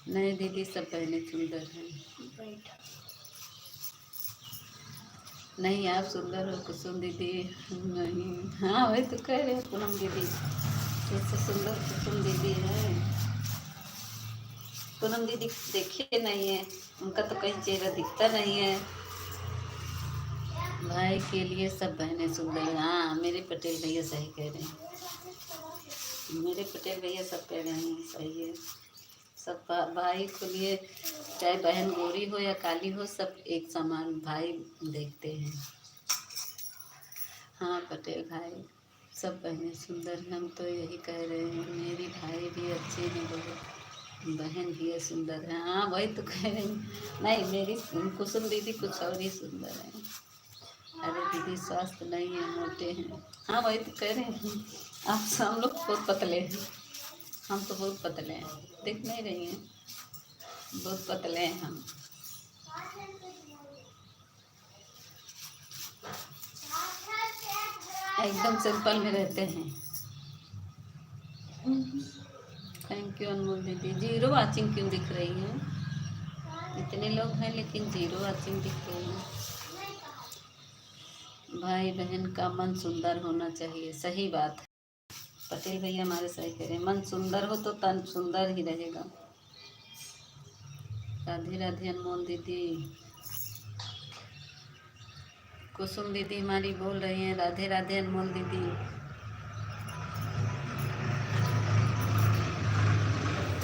नहीं दीदी सब पहले सुंदर हैं। नहीं आप सुंदर हो कुसुम दीदी। नहीं हाँ वही तो कह रहे हैं पूनम दीदी सबसे सुंदर कुसुम दीदी है। पूनम दीदी देखे नहीं है, उनका तो कहीं चेहरा दिखता नहीं है। भाई के लिए सब बहनें सुंदर हैं। हाँ मेरे पटेल भैया सही कह रहे हैं, मेरे पटेल भैया सब कह रहे हैं सही है। सब भाई को लिए चाहे बहन गोरी हो या काली हो, सब एक समान भाई देखते हैं। हाँ पटेल भाई सब बहनें सुंदर हैं, हम तो यही कह रहे हैं। मेरी भाई भी अच्छे हैं बहुत, बहन भी है सुंदर है। हाँ वही तो कह रही हैं। नहीं मेरी कुसुम दीदी कुछ और ही सुंदर है। अरे दीदी स्वास्थ्य नहीं है, मोटे हैं। हाँ वही तो कह रहे हैं, आप हम लोग बहुत पतले हैं। हम तो बहुत पतले हैं, दिख नहीं रही हैं, बहुत पतले हैं हम। एकदम सिंपल में रहते हैं। थैंक यू अनमोल दीदी। जीरो वाचिंग क्यों दिख रही है? इतने लोग हैं लेकिन जीरो वाचिंग दिख रही है। भाई बहन का मन सुंदर होना चाहिए, सही बात है। पटेल भैया हमारे सही कह रहे हैं, मन सुंदर हो तो तन सुंदर ही रहेगा। राधे राधे अनमोल दीदी। कुसुम दीदी हमारी बोल रही हैं राधे राधे अनमोल दीदी।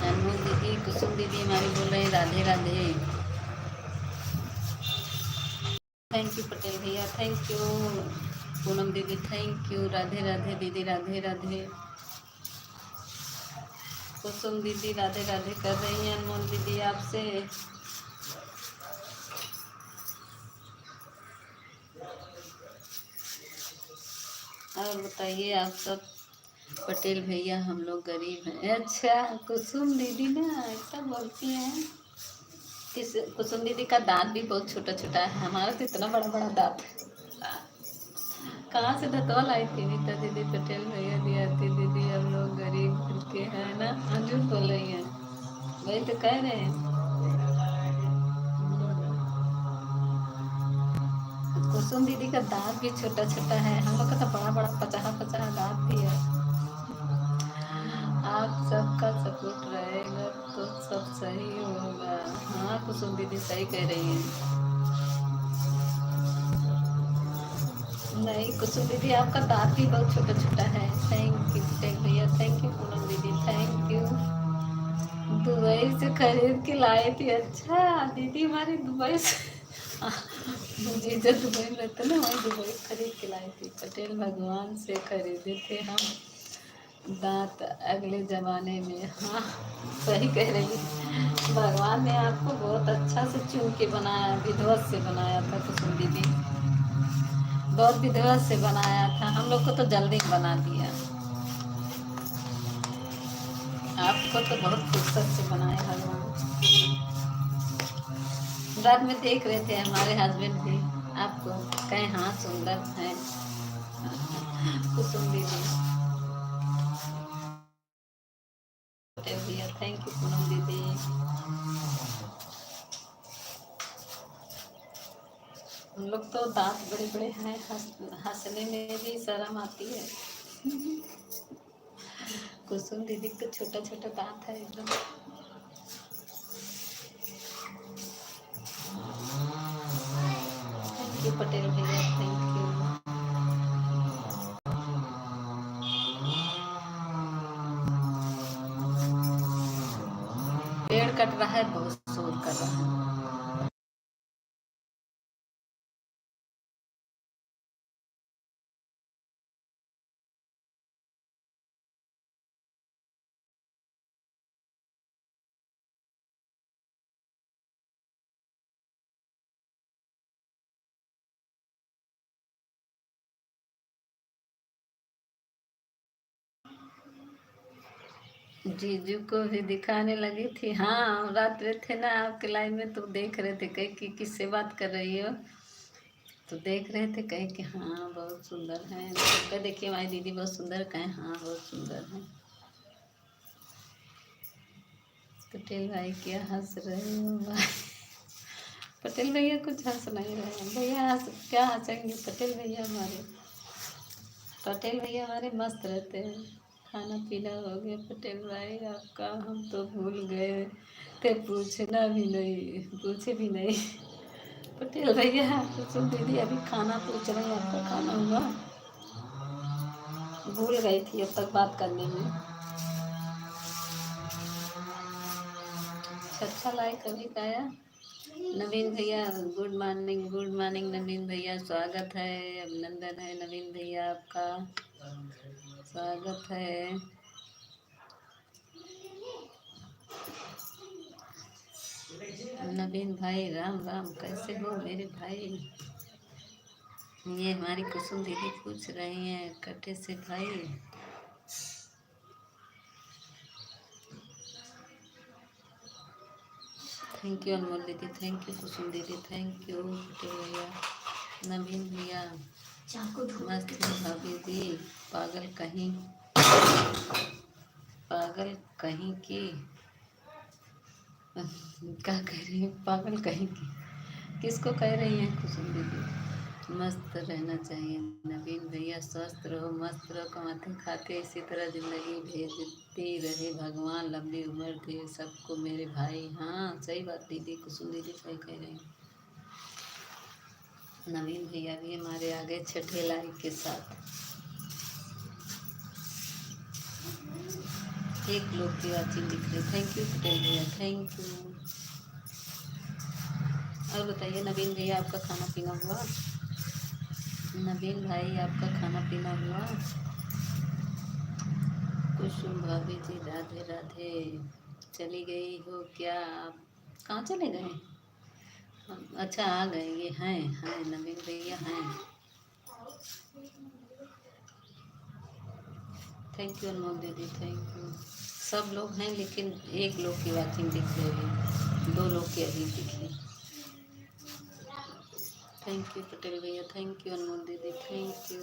अनमोल दीदी कुसुम दीदी हमारी बोल रही हैं राधे राधे। थैंक यू पटेल भैया, थैंक यू पूनम दीदी, थैंक यू। राधे राधे दीदी, राधे राधे। कुसुम दीदी राधे राधे कर रही हैं अनमोल दीदी आपसे। और बताइए आप सब। पटेल भैया हम लोग गरीब हैं। अच्छा कुसुम दीदी ना ऐसा बोलती हैं। कुसुम दीदी का दांत भी बहुत छोटा छोटा है, हमारा तो इतना बड़ा बड़ा दांत है। कहाँ से धतवा लाई थी नीता दीदी? पटेल भैया दिया थी दीदी, हम लोग गरीब के हैं ना। झूठ बोल रही हैं, वही तो कह रहे हैं। कुसुम दीदी का दांत भी छोटा छोटा है, हम लोग का तो बड़ा बड़ा पचाहा पचाहा दांत भी है। आप सबका सपोर्ट रहेगा तो सब सही होगा। हाँ कुसुम दीदी सही कह रही हैं। नहीं कुसुम दीदी आपका दांत भी बहुत छोटा छोटा है। थैंक यू पटेल भैया, थैंक यू पूनम दीदी, थैंक यू। दुबई से खरीद के लाए थे। अच्छा दीदी हमारी दुबई से जीजा दुबई में रहते ना, वही दुबई खरीद के लाए थे। पटेल भगवान से खरीदे थे हम दांत अगले जमाने में। हाँ सही कह रही है, भगवान ने आपको बहुत अच्छा से चुन के बनाया, विधिवत से बनाया था कुसुम दीदी, बहुत विधिवत से बनाया था। हम लोग को तो जल्दी बना दिया, आपको तो बहुत फुर्सत से बनाया भगवान। रात में देख रहे थे हमारे हस्बैंड भी आपको, कहीं हाँ सुंदर है कुसुम दीदी। थैंक यू पूनम दीदी। हम लोग तो दांत बड़े बड़े हैं, हंसने में भी शर्म आती है। कुसुम दीदी का छोटा छोटा दांत है एकदम। थैंक यू पटेल भैया, थैंक यू। पेड़ कट रहा है, बहुत शोर कर रहा है। जीजू को भी दिखाने लगी थी। हाँ, रात में थे ना आपके लाइन में, तो देख रहे थे कहीं कि किससे बात कर रही हो, तो देख रहे थे कहीं कि हाँ बहुत सुंदर है। तो देखिए हमारी दीदी बहुत सुंदर, कहें हाँ बहुत सुंदर है। पटेल भाई क्या हंस रहे हो भाई? पटेल भैया कुछ हंस नहीं रहे हैं भैया, हंस क्या हंसेंगे पटेल भैया हमारे। पटेल भैया हमारे मस्त रहते हैं। खाना पीना हो गया पटेल भाई आपका? हम तो भूल गए थे, पूछना भी नहीं, पूछे भी नहीं। पटेल भैया कुसुम दीदी अभी खाना पूछ रहे हैं, आपका खाना हुआ? भूल गई थी अब तक बात करने में। अच्छा लाइक अभी पाया। नवीन भैया गुड मॉर्निंग, गुड मॉर्निंग नवीन भैया, स्वागत है, अभिनंदन है नवीन भैया आपका, स्वागत है। नवीन भाई राम राम, कैसे हो मेरे भाई? ये हमारी कुसुम दीदी पूछ रही हैं कटे से भाई। थैंक यू अनमोल दीदी, थैंक यू कुसुम दीदी, थैंक यू पटेल भैया, नवीन भैया मस्त है भाभी दी। पागल कहीं, पागल कहीं की क्या कह रही है, पागल कहीं की किसको कह रही हैं कुसुम दीदी? मस्त रहना चाहिए नवीन भैया, स्वस्थ रहो, मस्त रहो, कमाते खाते इसी तरह जिंदगी भेजती रहे भगवान, लंबी उम्र दे सबको मेरे भाई। हाँ सही बात दीदी, कुसुम दीदी सही कह रही हैं। नवीन भैया भी हमारे आगे छठे लाइक के साथ। एक लोग की वाचिंग दिख रही, थैंक यू पटेल भैया, थैंक यू। और बताइए नवीन भैया आपका खाना पीना हुआ? नवीन भाई आपका खाना पीना हुआ? कुसुम भाभी जी राधे राधे। चली गई हो क्या आप? कहाँ चले गए? अच्छा आ गए, ये हैं नवीन भैया हैं। थैंक यू अनमोल दीदी, थैंक यू। सब लोग हैं लेकिन एक लोग की वाचिंग दिख रही है, दो लोग की अभी दिखी। थैंक यू पटेल भैया, थैंक यू अनमोल दीदी, थैंक यू,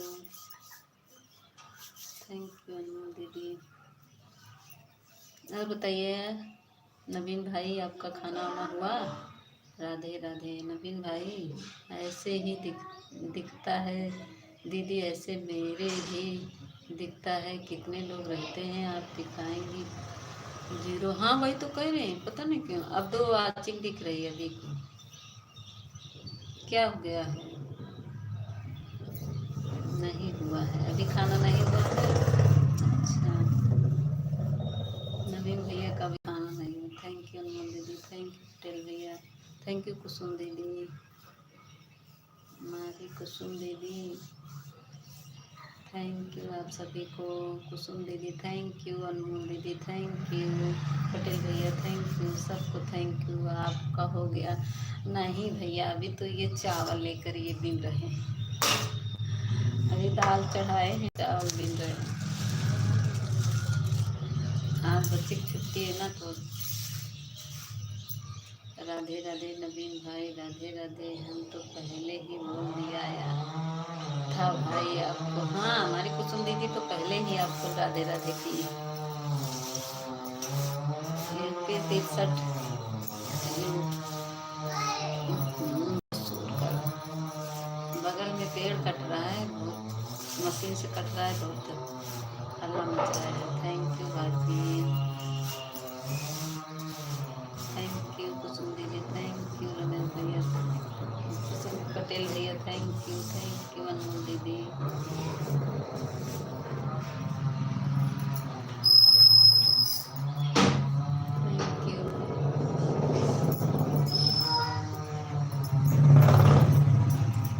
थैंक यू अनमोल दीदी। और बताइए नवीन भाई आपका खाना वाना हुआ? राधे राधे नवीन भाई, ऐसे ही दिखता है दीदी, ऐसे मेरे भी दिखता है। कितने लोग रहते हैं आप दिखाएंगी? जीरो। हाँ वही तो कह रहे हैं, पता नहीं क्यों अब दो वाचिंग दिख रही है अभी को, क्या हो गया है? नहीं हुआ है अभी, खाना नहीं हुआ है। अच्छा, नवीन भैया का भी खाना नहीं हुआ। थैंक यू अनमोल दीदी, थैंक यू पटेल भैया, थैंक यू कुसुम दीदी, हमारी कुसुम दीदी, थैंक यू आप सभी को। कुसुम दीदी थैंक यू, अनमोल दीदी थैंक यू, पटेल भैया थैंक यू, सबको थैंक यू। आपका हो गया? नहीं भैया अभी तो ये चावल लेकर ये बिन रहे हैं, अभी दाल चढ़ाए हैं, चावल बिन रहे हैं। आज बच्चे की छुट्टी है ना, तो राधे राधे नवीन भाई, राधे राधे। हम तो पहले ही बोल दिया यार था भाई आपको। हाँ हमारी कुसुम दीदी तो पहले ही आपको राधे राधे की। यूपी 63। पेड़ कट रहा है, बहुत मशीन से कट रहा है, बहुत हल्ला मच रहा है। थैंक यू भाभी, थैंक यू कुसुम दीदी, थैंक यू रमेश भैया, कुसुम पटेल भैया, थैंक यू अनमोल दीदी।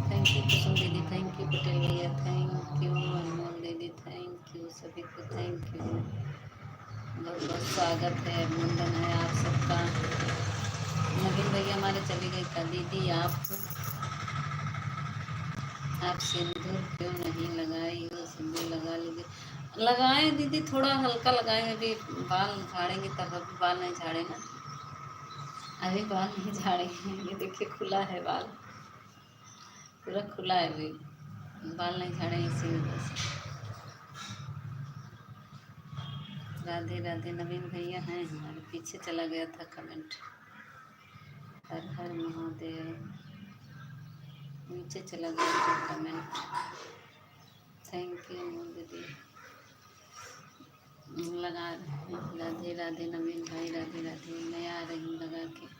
थैंक यू कुसुम दीदी, थैंक यू पटेल भैया, थैंक यू अनमोल दीदी, थैंक यू सभी को, थैंक यू। बहुत बहुत स्वागत है, अभिनंदन है आप सबका। नवीन भैया हमारे चले गए का। दीदी आप सिंदूर क्यों नहीं लगाई हो? सिंदूर लगा लीजिए। लगाए दीदी, थोड़ा हल्का लगाए, अभी बाल झाड़ेंगे तब। अभी बाल नहीं झाड़े ना, अभी बाल नहीं झाड़े हैं। ये देखिए खुला है बाल, पूरा खुला है, अभी बाल नहीं झाड़े इसी वजह से। राधे राधे। नवीन भैया हैं हमारे, पीछे चला गया था कमेंट। हर हर महादेव, नीचे चला गया था कमेंट। थैंक यू दीदी, लगा रहे हैं। राधे राधे नवीन भाई, राधे राधे। मैं आ रही हूँ लगा के।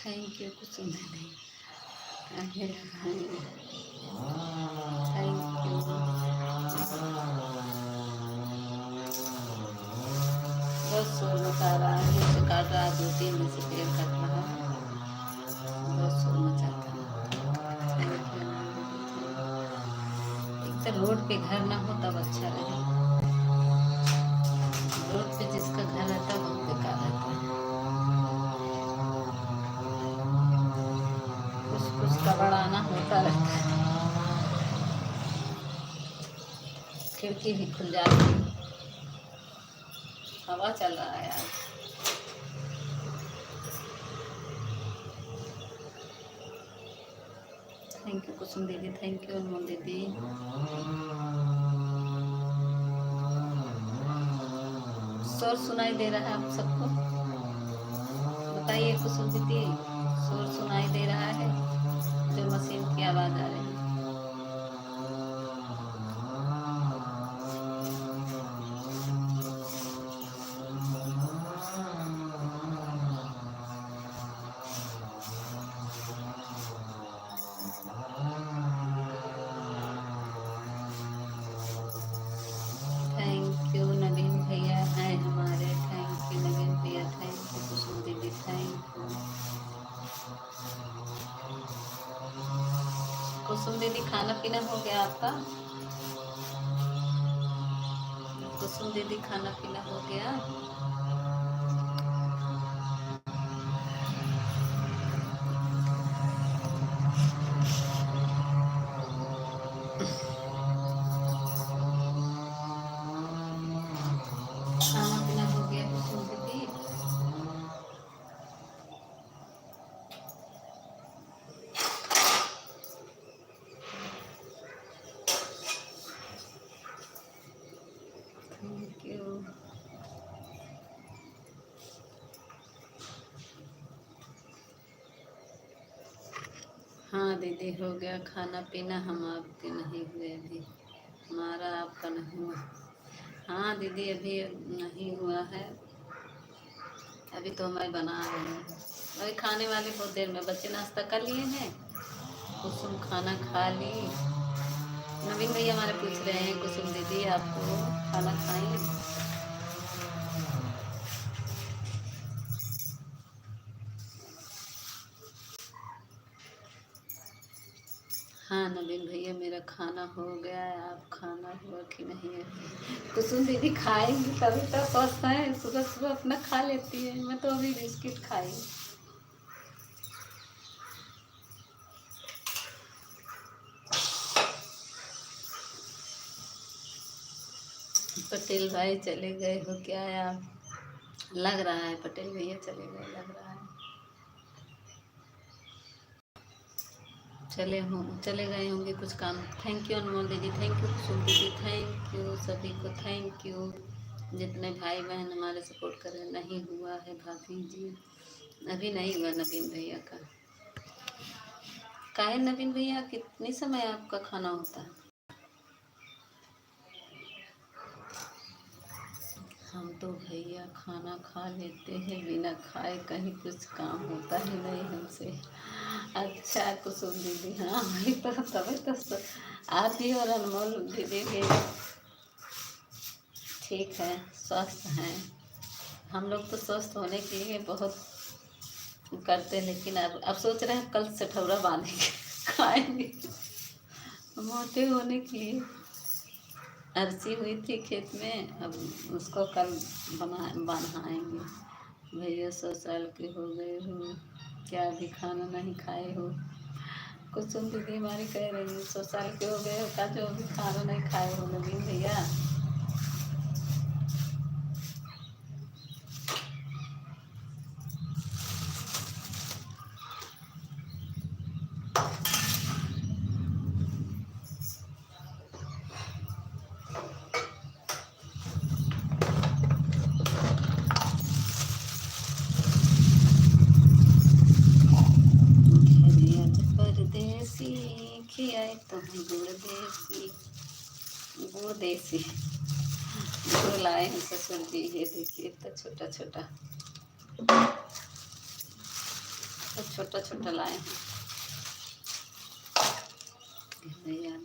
थैंक यू कुसुम दीदी, आगे लगाएंगे। Thank you. बस शोर मचा रहा है, मुझसे काट रहा है, 2-3 में से पेड़ कट रहा है, बहुत शोर मचाता है। Thank you. एक तो रोड पे घर ना हो तब अच्छा रहे, रोड पे जिसका घर रहता है बहुत बेकार रहता है। कुछ का बढ़ाना होता रहता है, खिड़की भी खुल जाती है, हवा चल रहा है यार। थैंक यू कुसुम दीदी, थैंक यू अनमोल दीदी। शोर सुनाई दे रहा है आप सबको? बताइए कुसुम दीदी, शोर सुनाई दे रहा है? जो मशीन की आवाज़ आ रही है। थैंक यू नवीन भैया हैं हमारे, थैंक यू नवीन भैया, थैंक यू कुसुम दीदी, थैंक यू। कुसुम दीदी खाना पीना हो गया आपका? कुसुम दीदी खाना पीना हो गया? खाना पीना हो गया कुसुम दीदी? Thank you. हाँ दीदी हो गया खाना पीना, हम आपके नहीं हुए अभी, हमारा आपका नहीं हुआ। हाँ दीदी अभी नहीं हुआ है, अभी तो मैं बना रही हूँ। अभी खाने वाले बहुत देर में, बच्चे नाश्ता कर लिए हैं, कुसुम खाना खा ली। नवीन भैया हमारे पूछ रहे हैं कुसुम दीदी आपको खाना खाएं? हाँ नवीन भैया, मेरा खाना हो गया है। आप खाना हुआ कि नहीं है? कुसुम दीदी खाएंगी तभी तो स्वस्थ है। सुबह सुबह अपना खा लेती है। मैं तो अभी बिस्किट खाई। पटेल भाई चले गए हो क्या आप? लग रहा है पटेल भैया चले गए, लग रहा है। चले गए होंगे कुछ काम। थैंक यू अनमोल दीदी, थैंक यू कुसुम दीदी, थैंक यू सभी को, थैंक यू जितने भाई बहन हमारे सपोर्ट कर रहे। नहीं हुआ है भाभी जी, अभी नहीं हुआ नवीन भैया का। काहे नवीन भैया, कितनी समय आपका खाना होता है? हम तो भैया खाना खा लेते हैं, बिना खाए कहीं कुछ काम होता ही नहीं हमसे। अच्छा कुसुम दीदी, हाँ वही तो, तभी तो आप भी और अनमोल दीदी भी ठीक है, स्वस्थ हैं। हम लोग तो स्वस्थ होने के लिए बहुत करते हैं, लेकिन अब सोच रहे हैं कल सठौरा बांधेंगे खाएंगे मोटे होने के लिए। अर्सी हुई थी खेत में, अब उसको कल बनाएंगे। भैया 100 साल के हो गए हो, क्या अभी खाना नहीं खाए हो? कुसुम दीदी हमारी कह रही है 100 साल के हो गए हो का, जो अभी खाना नहीं खाए हो नवीन भैया? परदेसी खियाए तो गुड़ देसी, गुड़ देसी गुड़ लाए हैं ससुर जी। ये देखिए इतना छोटा छोटा, तो छोटा छोटा लाए हैं। याद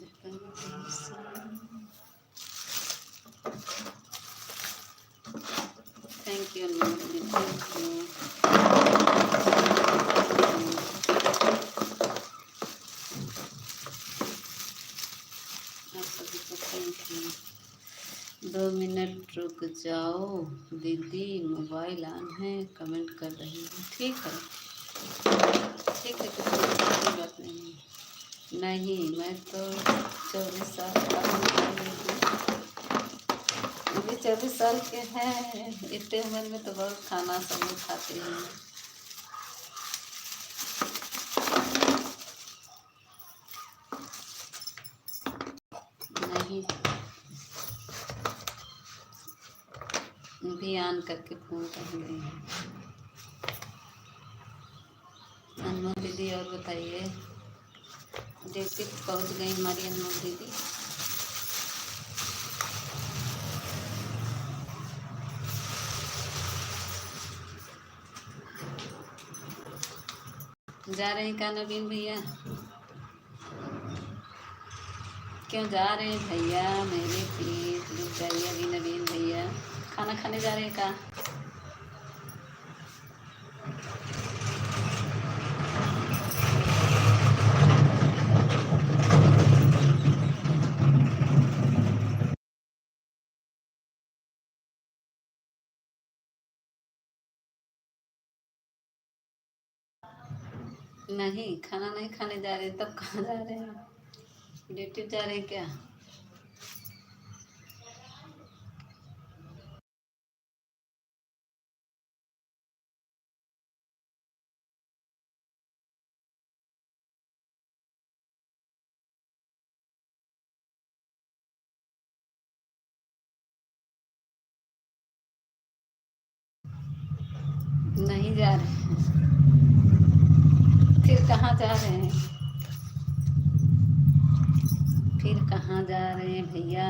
थैंक यू थैंक यू सभी को थैंक यू। 2 मिनट रुक जाओ दीदी, मोबाइल ऑन है, कमेंट कर रही हूँ। ठीक है ठीक है, कोई बात नहीं। नहीं मैं तो 24 साल का हूँ, अभी 24 साल के हैं। इतने उम्र में तो बहुत खाना सब लोग खाते हैं। नहीं भी ऑन करके फ़ोन कर रही हैं। अनमोल दीदी और बताइए, ड्यूटी पहुँच गई हमारी अनमोल दीदी। जा रहे हैं क्या नवीन भैया? क्यों जा रहे हैं भैया मेरे? प्लीज रुक जाइए अभी नवीन भैया, खाना खाने जा रहे हैं क्या? नहीं खाना नहीं खाने जा रहे, तब कहाँ जा रहे हैं? ड्यूटी जा रहे हैं क्या? नहीं जा रहे हैं। फिर कहाँ जा रहे हैं? फिर कहाँ जा रहे हैं भैया?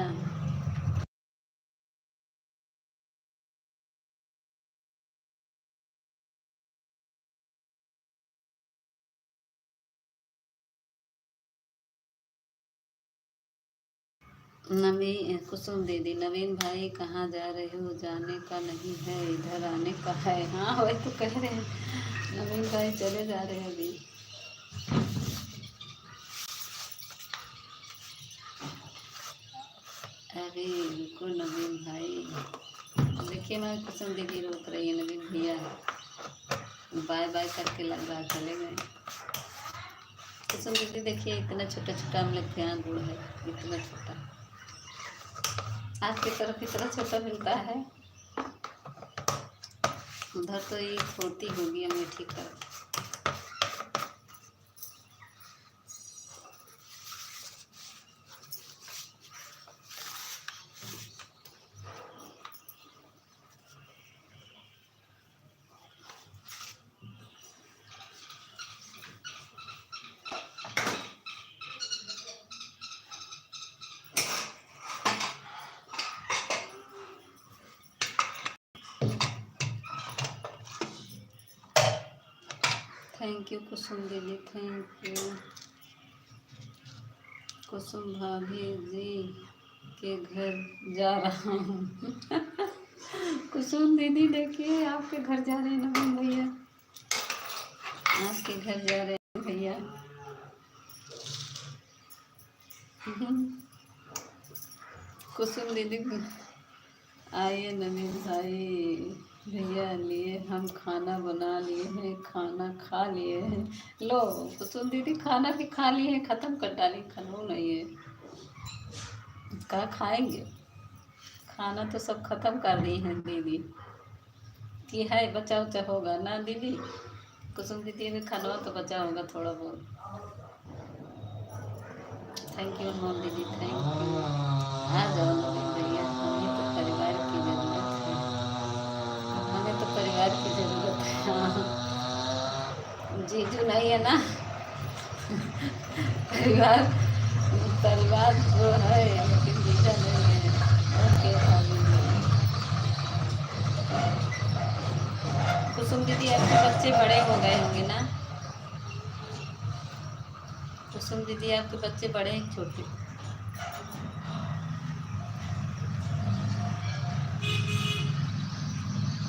नवीन कुसुम दीदी, नवीन भाई कहाँ जा रहे हो? जाने का नहीं है, इधर आने का है। हाँ वही तो कह रहे हैं, नवीन भाई चले जा रहे हैं अभी। अभी रुको नवीन भाई, देखिए मैं कुसुम दीदी रोक रही है, नवीन भैया बाय बाय करके लग रहा चले गए। कुसुम दीदी देखिए इतना छोटा छोटा हम लोग के यहाँ गुड़ है, इतना छोटा, आपकी तरफ इतना छोटा मिलता है, उधर तो ये छोटी होगी अमेठी का। थैंक यू कुसुम दीदी, थैंक यू। कुसुम भाभी जी के घर जा रहा हूँ। कुसुम दीदी देखिए आपके घर जा रहे हैं नवीन भैया, आपके घर जा रहे हैं भैया। कुसुम दीदी आइए नवीन भाई भैया लिए हम खाना बना लिए हैं, खाना खा लिए हैं। लो कुसुम दीदी खाना भी खा लिए हैं, ख़त्म कर डाली, खनू नहीं है, क्या खाएंगे, खाना तो सब ख़त्म कर दी हैं दीदी कि है बचा उचा होगा ना दीदी। कुसुम दीदी भी खाना तो बचा होगा थोड़ा बहुत। थैंक यू मोम दीदी, थैंक यू। आ जाओ नवीन भैया, हमें तो परिवार की ज़रूरत है, हमें तो परिवार की ज़रूरत है। हाँ जीजू नहीं है ना। परिवार परिवार जो है लेकिन जीजा नहीं है। ओके भाभी कुसुम दीदी आपके बच्चे बड़े हो गए होंगे ना। कुसुम दीदी आपके बच्चे बड़े हैं छोटे।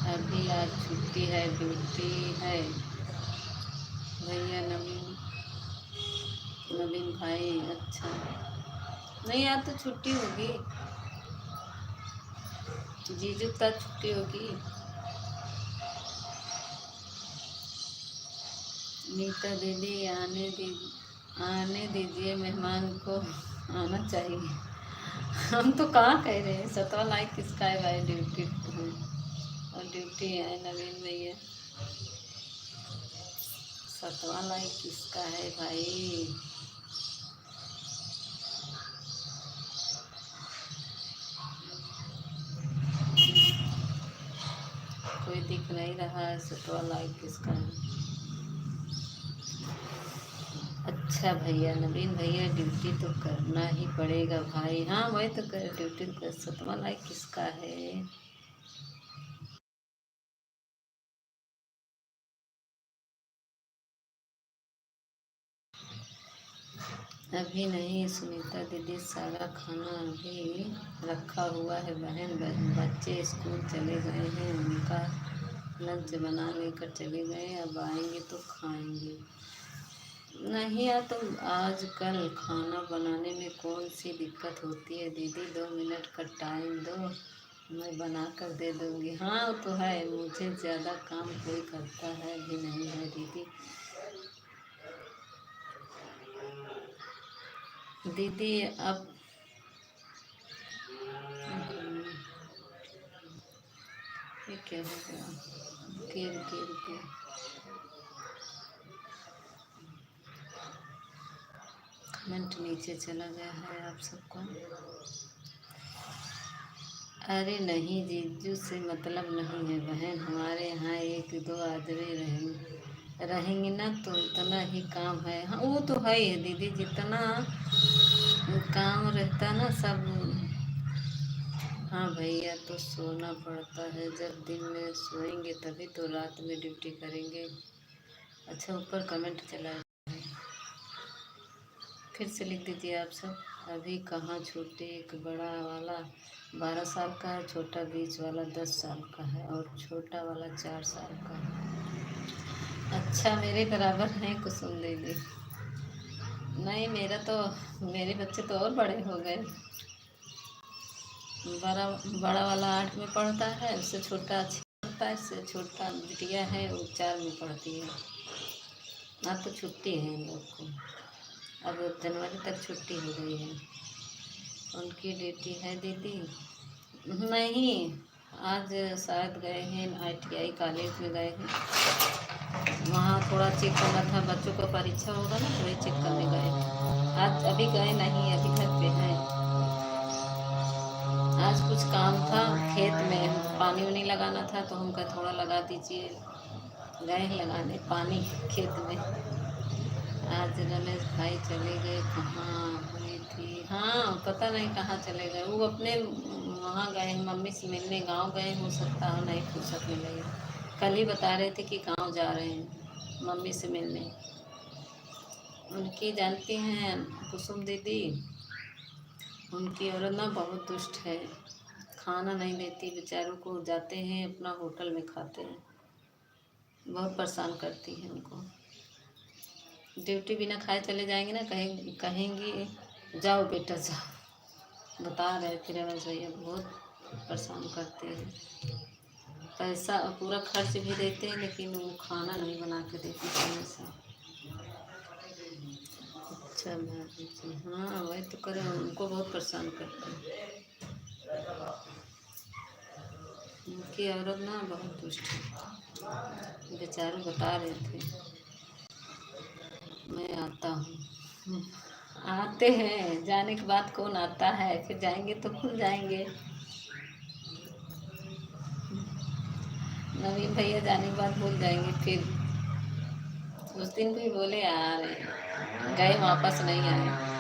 अभी आज छुट्टी है, ड्यूटी है भैया नवीन नवीन भाई। अच्छा नहीं आज तो छुट्टी होगी, जीजू का छुट्टी होगी। नीता दीदी आने दीजिए, मेहमान को आना चाहिए। हम तो कहाँ कह रहे हैं, सतवा लाइक किसका है भाई, ड्यूटी है और ड्यूटी है नवीन भैया, सतवा लाइक किसका है भाई। कोई दिख नहीं रहा है, सतवा लाइक किसका है। अच्छा भैया नवीन भैया ड्यूटी तो करना ही पड़ेगा भाई। हाँ वही तो कर, ड्यूटी तो कर, सतवा लाइक किसका है। अभी नहीं सुनीता दीदी, सारा खाना अभी रखा हुआ है, बहन बच्चे स्कूल चले गए हैं, उनका लंच बना लेकर चले गए, अब आएंगे तो खाएंगे। नहीं यार तो आजकल खाना बनाने में कौन सी दिक्कत होती है दीदी, 2 मिनट का टाइम दो मैं बना कर दे दूँगी। हाँ वो तो है, मुझे ज़्यादा काम कोई करता है भी नहीं है दीदी। दीदी अब ये क्या हो गया, रुकिए कमेंट नीचे चला गया है आप सबको। अरे नहीं जीजू से मतलब नहीं है बहन, हमारे यहाँ 1-2 आदमी रहेंगे ना तो इतना ही काम है। हाँ वो तो है ही दीदी, जितना काम रहता ना सब। हाँ भैया तो सोना पड़ता है, जब दिन में सोएंगे तभी तो रात में ड्यूटी करेंगे। अच्छा ऊपर कमेंट चला है, फिर से लिख दीजिए आप सब। अभी कहाँ छोटे, एक बड़ा वाला 12 साल का है, छोटा बीच वाला 10 साल का है और छोटा वाला 4 साल का है। अच्छा मेरे बराबर हैं कुसुम दीदी। नहीं मेरे बच्चे तो और बड़े हो गए। बड़ा बड़ा वाला 8 में पढ़ता है, उससे छोटा 6 पढ़ता है, उससे छोटा बिटिया है वो 4 में पढ़ती है। आज तो छुट्टी है इन लोग को, अब जनवरी तक छुट्टी हो गई है। उनकी ड्यूटी है दीदी। नहीं, आज शायद गए हैं ITI कॉलेज में गए हैं, वहाँ थोड़ा चेक करना था, बच्चों का परीक्षा होगा ना, वही चेक करने गए हैं। आज अभी गए नहीं, अभी घर पे हैं। आज कुछ काम था खेत में, पानी वानी लगाना था, तो हम कहा थोड़ा लगा दीजिए, गए हैं लगाने पानी खेत में। आज रमेश भाई चले गए, कहाँ हुई थी, हाँ पता नहीं कहाँ चले गए, वो अपने वहाँ गए हैं मम्मी से मिलने, गांव गए, हो सकता है नहीं फुर्सत मिलेगी। कल ही बता रहे थे कि गांव जा रहे हैं मम्मी से मिलने। उनकी जानती हैं कुसुम दीदी, उनकी औरत ना बहुत दुष्ट है, खाना नहीं देती बेचारों को, जाते हैं अपना होटल में खाते हैं, बहुत परेशान करती है उनको। ड्यूटी बिना खाए चले जाएंगे ना, कहेंगी जाओ बेटा जाओ, बता रहे थे रमेश भैया, बहुत परेशान करते हैं। पैसा पूरा खर्च भी देते हैं, लेकिन वो खाना नहीं बना के देती समय से। अच्छा भाभी जी, हाँ वही तो करें, उनको बहुत परेशान करते हैं। उनकी औरत ना बहुत दुष्ट है, बेचारे बता रहे थे। मैं आता हूँ, आते हैं, जाने के बाद कौन आता है, फिर जाएंगे तो खुद जाएंगे। नवीन भैया जाने के बाद भूल जाएंगे फिर। उस दिन भी बोले आ रहे हैं, गए वापस नहीं आए।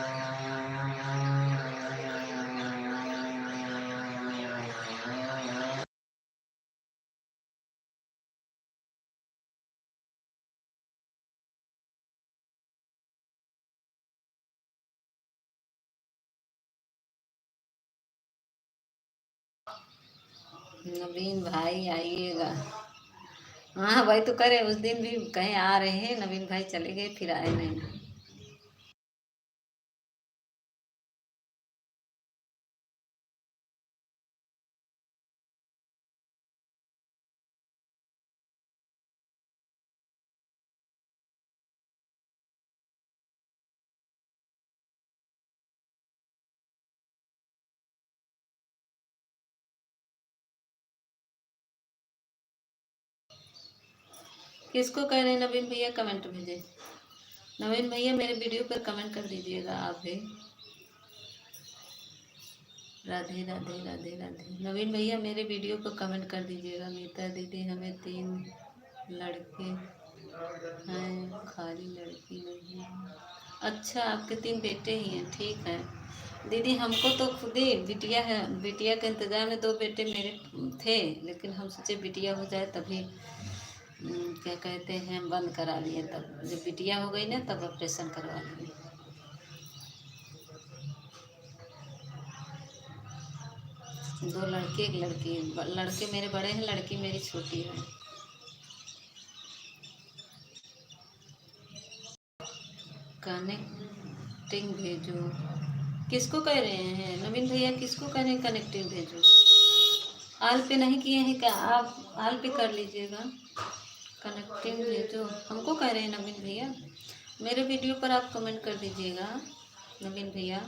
नवीन भाई आइएगा, हाँ वही तो करे, उस दिन भी कहीं आ रहे हैं, नवीन भाई चले गए फिर आए नहीं। किसको कह रहे हैं नवीन भैया, कमेंट भेजे। नवीन भैया मेरे वीडियो पर कमेंट कर दीजिएगा आप भी। राधे राधे राधे राधे। नवीन भैया मेरे वीडियो पर कमेंट कर दीजिएगा। नीता दीदी हमें 3 लड़के हैं, खाली लड़की नहीं है। अच्छा आपके 3 बेटे ही हैं, ठीक है दीदी। हमको तो खुद ही बिटिया है, बिटिया के इंतज़ार में 2 बेटे मेरे थे, लेकिन हम सोचे बिटिया हो जाए तभी क्या कहते हैं बंद करा लिए, तब जब बिटिया हो गई ना तब ऑपरेशन करवा लिए। 2 लड़के 1 लड़की, लड़के मेरे बड़े हैं, लड़की मेरी छोटी है। कनेक्टिंग भेजो, किसको कह रहे हैं नवीन भैया, किसको कह रहे हैं कनेक्टिंग भेजो? आल पे नहीं किए हैं क्या आप? आल पे कर लीजिएगा। कनेक्टिंग भेजो हमको कह रहे हैं नवीन भैया, मेरे वीडियो पर आप कमेंट कर दीजिएगा नवीन भैया।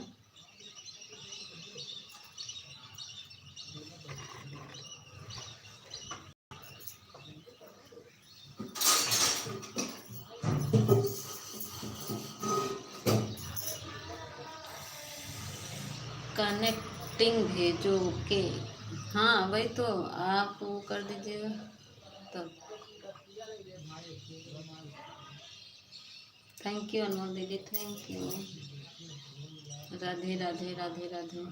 कनेक्टिंग भेजो के, हाँ वही तो, आप वो कर दीजिएगा तब। थैंक यू अनमोल दीदी, थैंक यू। राधे राधे राधे राधे।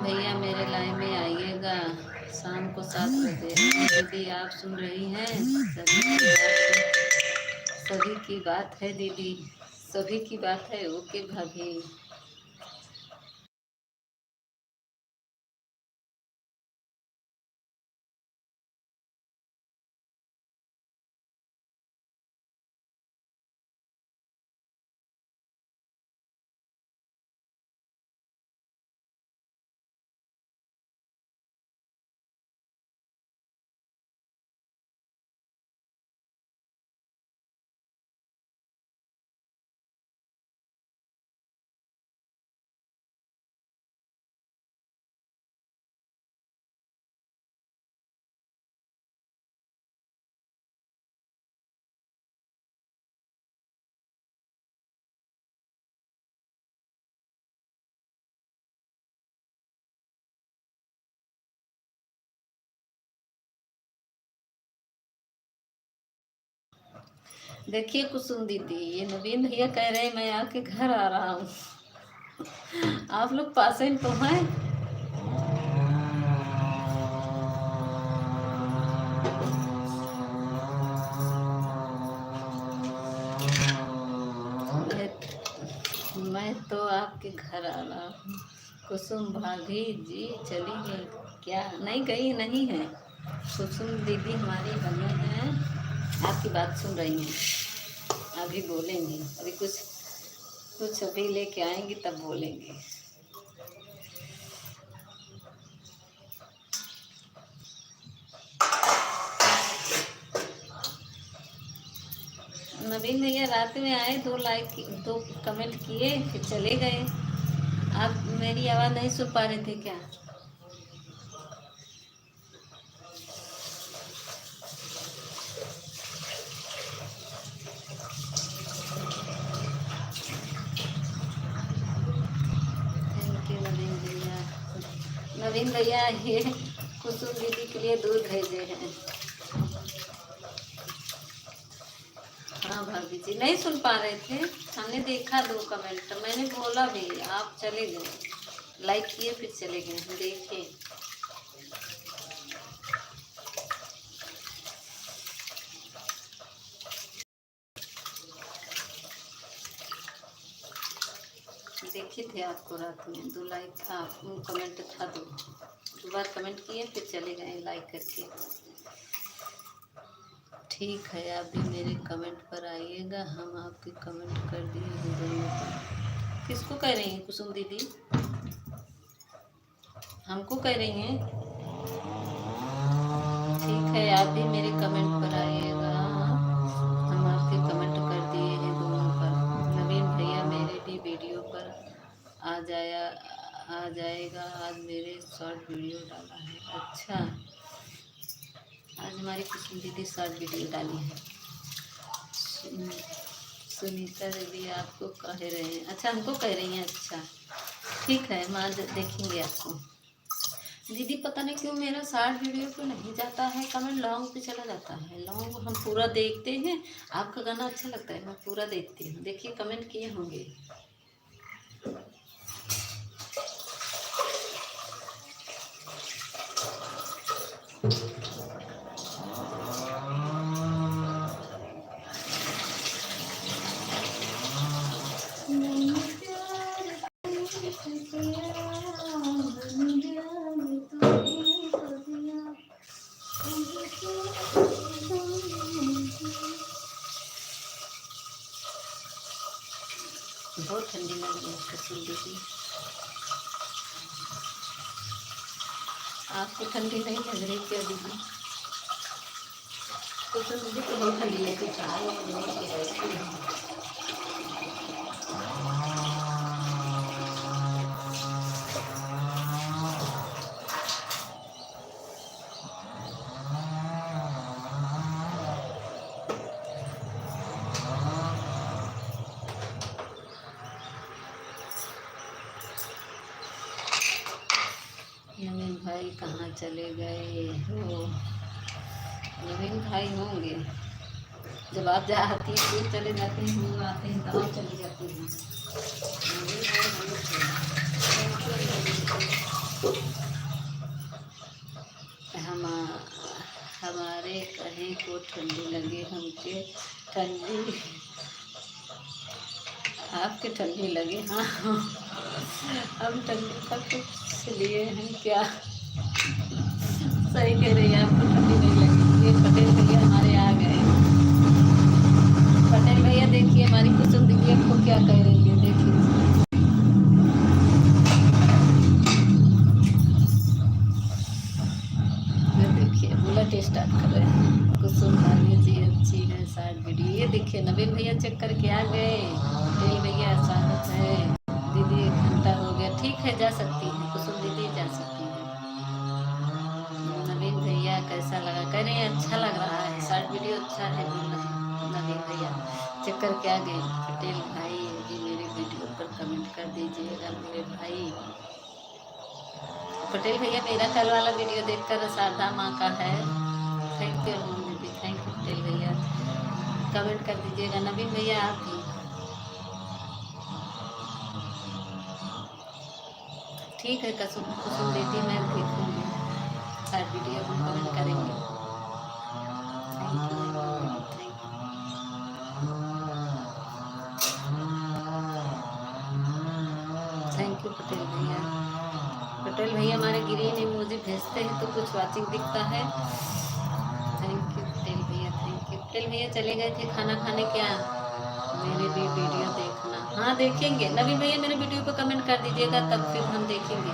भैया मेरे लाइन में आइएगा शाम को 7 बजे। दीदी आप सुन रही हैं? सभी की बात है दीदी, सभी की बात है। ओके भाभी। देखिए कुसुम दीदी, ये नवीन भैया कह रहे हैं मैं आपके घर आ रहा हूँ। आप लोग पास में तो हैं। मैं तो आपके घर आ रहा हूँ। कुसुम भाभी जी चली गई क्या? नहीं गई नहीं है। कुसुम दीदी हमारी बने हैं, आपकी बात सुन रही हैं। अभी बोलेंगी, अभी कुछ कुछ अभी लेके आएंगी तब बोलेंगी। नवीन भैया रात में आए, 2 कमेंट किए फिर चले गए। आप मेरी आवाज़ नहीं सुन पा रहे थे क्या? थैंक यू नवीन भैया। नवीन भैया ये कुसुम दीदी के लिए दूध भेजे हैं। हाँ भाभी जी नहीं सुन पा रहे थे, हमने देखा 2 कमेंट, मैंने बोला भी, आप चले गए, लाइक किए फिर चले गए। देखिए देखे थे आपको रात में 2 लाइक था, कमेंट था 2 बार कमेंट किए फिर चले गए लाइक करके। ठीक है, आप भी मेरे कमेंट पर आइएगा, हम आपके कमेंट कर दिए हैं दोनों पर। किसको कह रही हैं कुसुम दीदी? हमको कह रही हैं? ठीक है, आप भी मेरे कमेंट पर आइएगा, हम आपके कमेंट कर दिए हैं दोनों पर। नवीन भैया मेरे भी वीडियो पर आ जाएगा, आज मेरे शॉर्ट वीडियो डाला है। अच्छा, आज हमारी कुसुम दीदी शॉर्ट वीडियो डाली है। सुनीता दीदी आपको कह रहे हैं? अच्छा हमको कह रही हैं। अच्छा ठीक है, हम आज देखेंगे आपको। दीदी पता नहीं क्यों मेरा शॉर्ट वीडियो पे नहीं जाता है कमेंट, लॉन्ग पे चला जाता है। लॉन्ग हम पूरा देखते हैं, आपका गाना अच्छा लगता है, मैं पूरा देखती हूँ। देखिए कमेंट किए होंगे। बहुत ठंडी लग रही है कुसुम दीदी। आपको ठंडी नहीं लग रही क्या दीदी? कुसुम दीदी को बहुत ठंडी लगी, चाय नवीन भाई कहाँ चले गए हो? नवीन भाई होंगे, जब आप जाती हैं फिर चले जाते हैं, हम आते हैं तब चले जाते हैं। नवीन भाई होंगे। हम हमारे कहीं को ठंडी लगे हमके ठंडी आपके ठंडी लगे। हाँ हम ठंडी का कुछ लिए हैं क्या? सही कह रही है, आपको ठंडी नहीं लगी। ये पटेल भैया हमारे आ गए। पटेल भैया देखिए हमारी कुसुम दीदी आपको क्या कह रही है, देखिए। देखिए बुलेट स्टार्ट कर रहे हैं। कुसुम भाभी जी अच्छी है शायद वीडियो। ये देखिए नवीन भैया चेक करके आ गए। पटेल भैया स्वागत है। दीदी 1 घंटा हो गया, ठीक है जा सकती है कुसुम दीदी, जा सकती है। नवीन भैया कैसा लगा? कह रहे हैं अच्छा लग रहा है, शॉर्ट वीडियो अच्छा है बोल रहे हैं। नवीन भैया चेक करके आ गए। पटेल भाई भी मेरे वीडियो पर कमेंट कर दीजिएगा मेरे भाई। पटेल भैया मेरा कल वाला वीडियो देखकर शारदा माँ का है। थैंक यू दीदी, थैंक यू पटेल भैया, कमेंट कर दीजिएगा। नवीन भैया आप भी ठीक है। कुसुम कुसुम दीदी मैं देखूँगी शायद वीडियो हम कमेंट करेंगे। Thank you thank you Patel भैया। पटेल भैया हमारे ग्रीन इमोजी भेजते हैं तो कुछ वाचिंग दिखता है। थैंक यू पटेल भैया, थैंक यू। पटेल भैया चले गए थे खाना खाने क्या? मेरे भी वीडियो देखना। हाँ देखेंगे। नवीन भैया मेरे वीडियो पर कमेंट कर दीजिएगा तब फिर हम देखेंगे।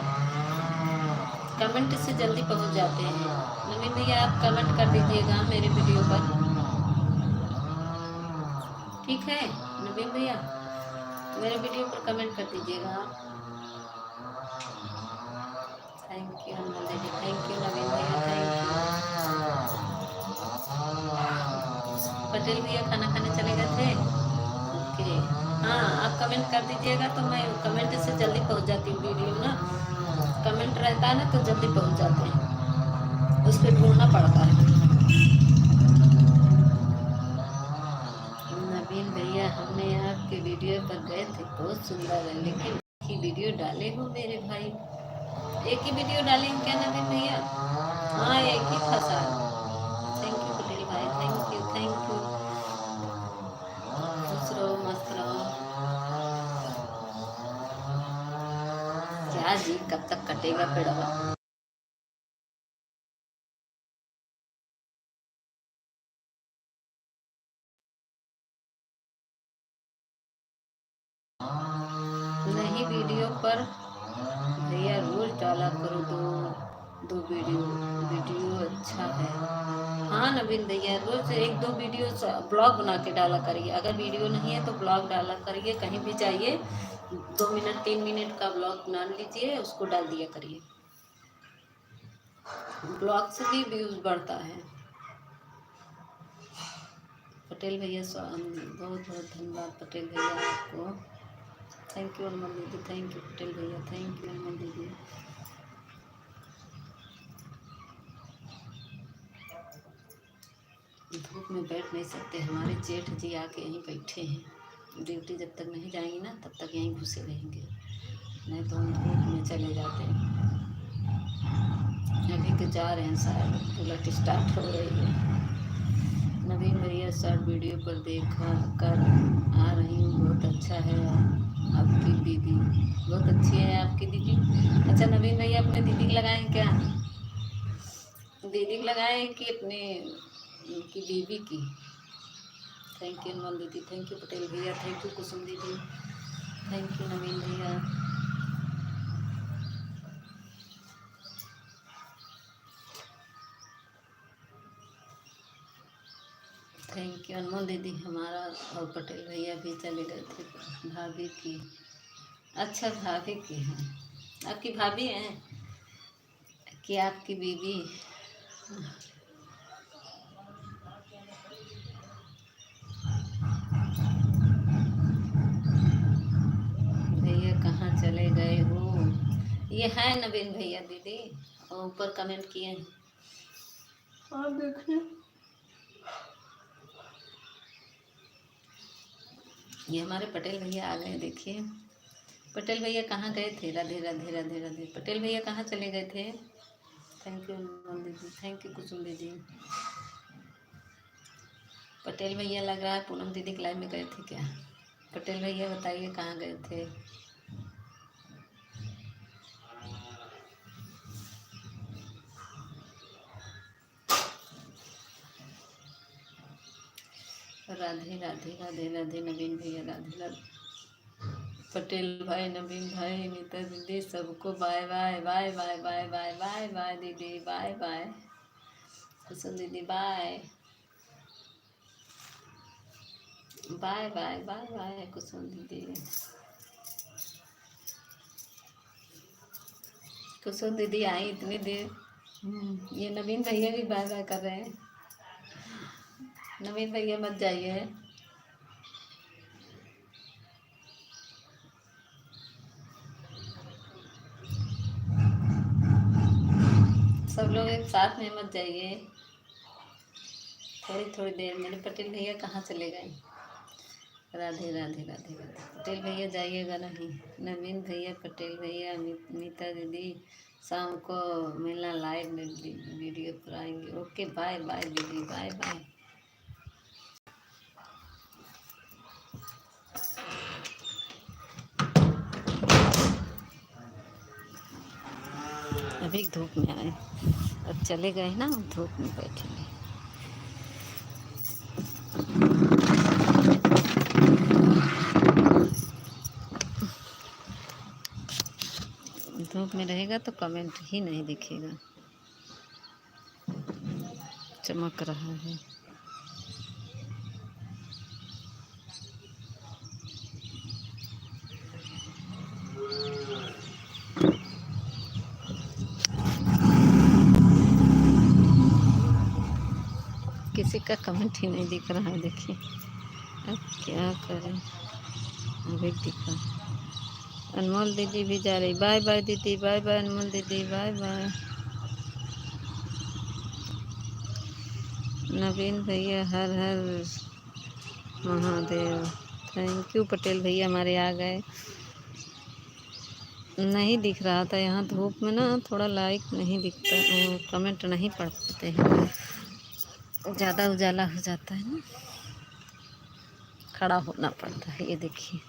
कमेंट से जल्दी पहुंच जाते हैं। नवीन भैया आप कमेंट कर दीजिएगा मेरे वीडियो पर, ठीक है। नवीन भैया मेरे वीडियो पर कमेंट कर दीजिएगा आप। थैंक यू अनमोल दीदी, थैंक यू नवीन भैया, थैंक यू। पटेल भैया खाना खाने चले गए थे। ओके हाँ आप कमेंट कर दीजिएगा तो मैं कमेंट से जल्दी पहुंच जाती हूँ वीडियो ना। कमेंट रहता है ना तो जल्दी पहुंच जाते हैं, उस पर ढूंढना पड़ता है। नवीन भैया हमने आपके वीडियो पर गए थे, बहुत सुंदर है, लेकिन एक ही वीडियो डाले हो मेरे भाई। एक ही वीडियो डाले हैं क्या नवीन भैया? हाँ एक ही था सर। थैंक यू पटेल भाई, थैंक यू थैंक यू। खुश रहो मस्त रहो। क्या जी कब तक कटेगा पेड़वा? नहीं वीडियो पर भैया रोज डाला करो दो दो वीडियो, वीडियो अच्छा है। हाँ नवीन भैया रोज 1-2 वीडियो ब्लॉग बना के डाला करिए। अगर वीडियो नहीं है तो ब्लॉग डाला करिए, कहीं भी जाइए 2 मिनट 3 मिनट का ब्लॉग बना लीजिए, उसको डाल दिया करिए। ब्लॉग से भी व्यूज बढ़ता है। पटेल भैया बहुत बहुत धन्यवाद पटेल भैया आपको। थैंक यू अनमोल दीदी, थैंक यू पटेल भैया, थैंक यू अनमोल दीदी। धूप में बैठ नहीं सकते, हमारे जेठ जी आके यहीं बैठे हैं। ड्यूटी जब तक नहीं जाएंगी ना तब तक यहीं घुसे रहेंगे, नहीं तो हम धूप में चले जाते हैं। अभी तो जा रहे हैं शायद, बुलेट स्टार्ट हो रही है। नवीन भैया शॉर्ट वीडियो पर देखा कर आ रही हूँ, बहुत अच्छा है आपकी दीदी, बहुत अच्छी है आपकी दीदी। अच्छा नवीन भैया अपने दीदी को लगाएं क्या? दीदी को लगाएं कि अपने की बीबी की? थैंक यू अनमोल दीदी, थैंक यू पटेल भैया, थैंक यू कुसुम दीदी, थैंक यू नवीन भैया। थैंक यू अनमोल दीदी। हमारा और पटेल भैया भी चले गए थे भाभी की। अच्छा भाभी की हैं, आपकी भाभी हैं कि आपकी बीवी? भैया कहाँ चले गए हो? ये है नवीन भैया दीदी और ऊपर कमेंट किए हैं, आप देखिए। ये हमारे पटेल भैया आ गए, देखिए पटेल भैया कहाँ गए थे? राधे राधे राधे राधे। पटेल भैया कहाँ चले गए थे? थैंक यू अनमोल दीदी, थैंक यू कुसुम दीदी। पटेल भैया लग रहा है पूनम दीदी के लाइव में गए थे क्या? पटेल भैया बताइए कहाँ गए थे? राधे राधे राधे राधे नवीन भैया, राधे राधे। पटेल भाई, नवीन भाई, नीता दीदी, सबको bye bye bye bye bye bye bye bye दीदी, बाय बाय कुसुम दीदी, bye bye bye bye bye Kusum दीदी। कुसुम दीदी आई इतनी देर। ये नवीन भैया भी बाय बाय कर रहे हैं। नवीन भैया मत जाइए। सब लोग एक साथ में मत जाइए, थोड़ी थोड़ी देर। मेरे पटेल भैया कहाँ चले गए? राधे राधे राधे राधे। पटेल भैया जाइएगा नहीं। नवीन भैया, पटेल भैया, नीता दीदी, शाम को मिलना, लाइव में वीडियो पर आएंगे। ओके बाय बाय दीदी, बाय बाय। अभी धूप में आए, अब चले गए ना, धूप में बैठेंगे। धूप में रहेगा तो कमेंट ही नहीं दिखेगा। चमक रहा है। किसी का कमेंट ही नहीं दिख रहा है, देखिए अब क्या करें। अभी दिखा। अनमोल दीदी भी जा रही। बाय बाय दीदी, बाय बाय अनमोल दीदी, बाय बाय। नवीन भैया हर हर महादेव। थैंक यू पटेल भैया, हमारे आ गए। नहीं दिख रहा था यहाँ धूप में ना, थोड़ा लाइक नहीं दिखता, कमेंट नहीं पढ़ पाते हैं, ज़्यादा उजाला हो जाता है ना, खड़ा होना पड़ता है। ये देखिए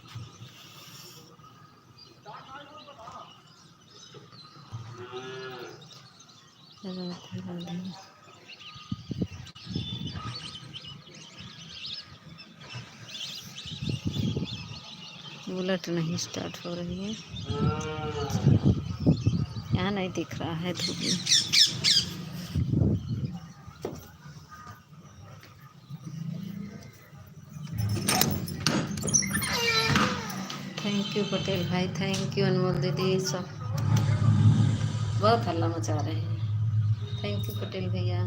राधे राधे। बुलेट नहीं स्टार्ट हो रही है, यहाँ नहीं दिख रहा है धूप में। थैंक यू पटेल भाई, थैंक यू अनमोल दीदी, सब बहुत हल्ला मचा रहे हैं। थैंक यू पटेल भैया।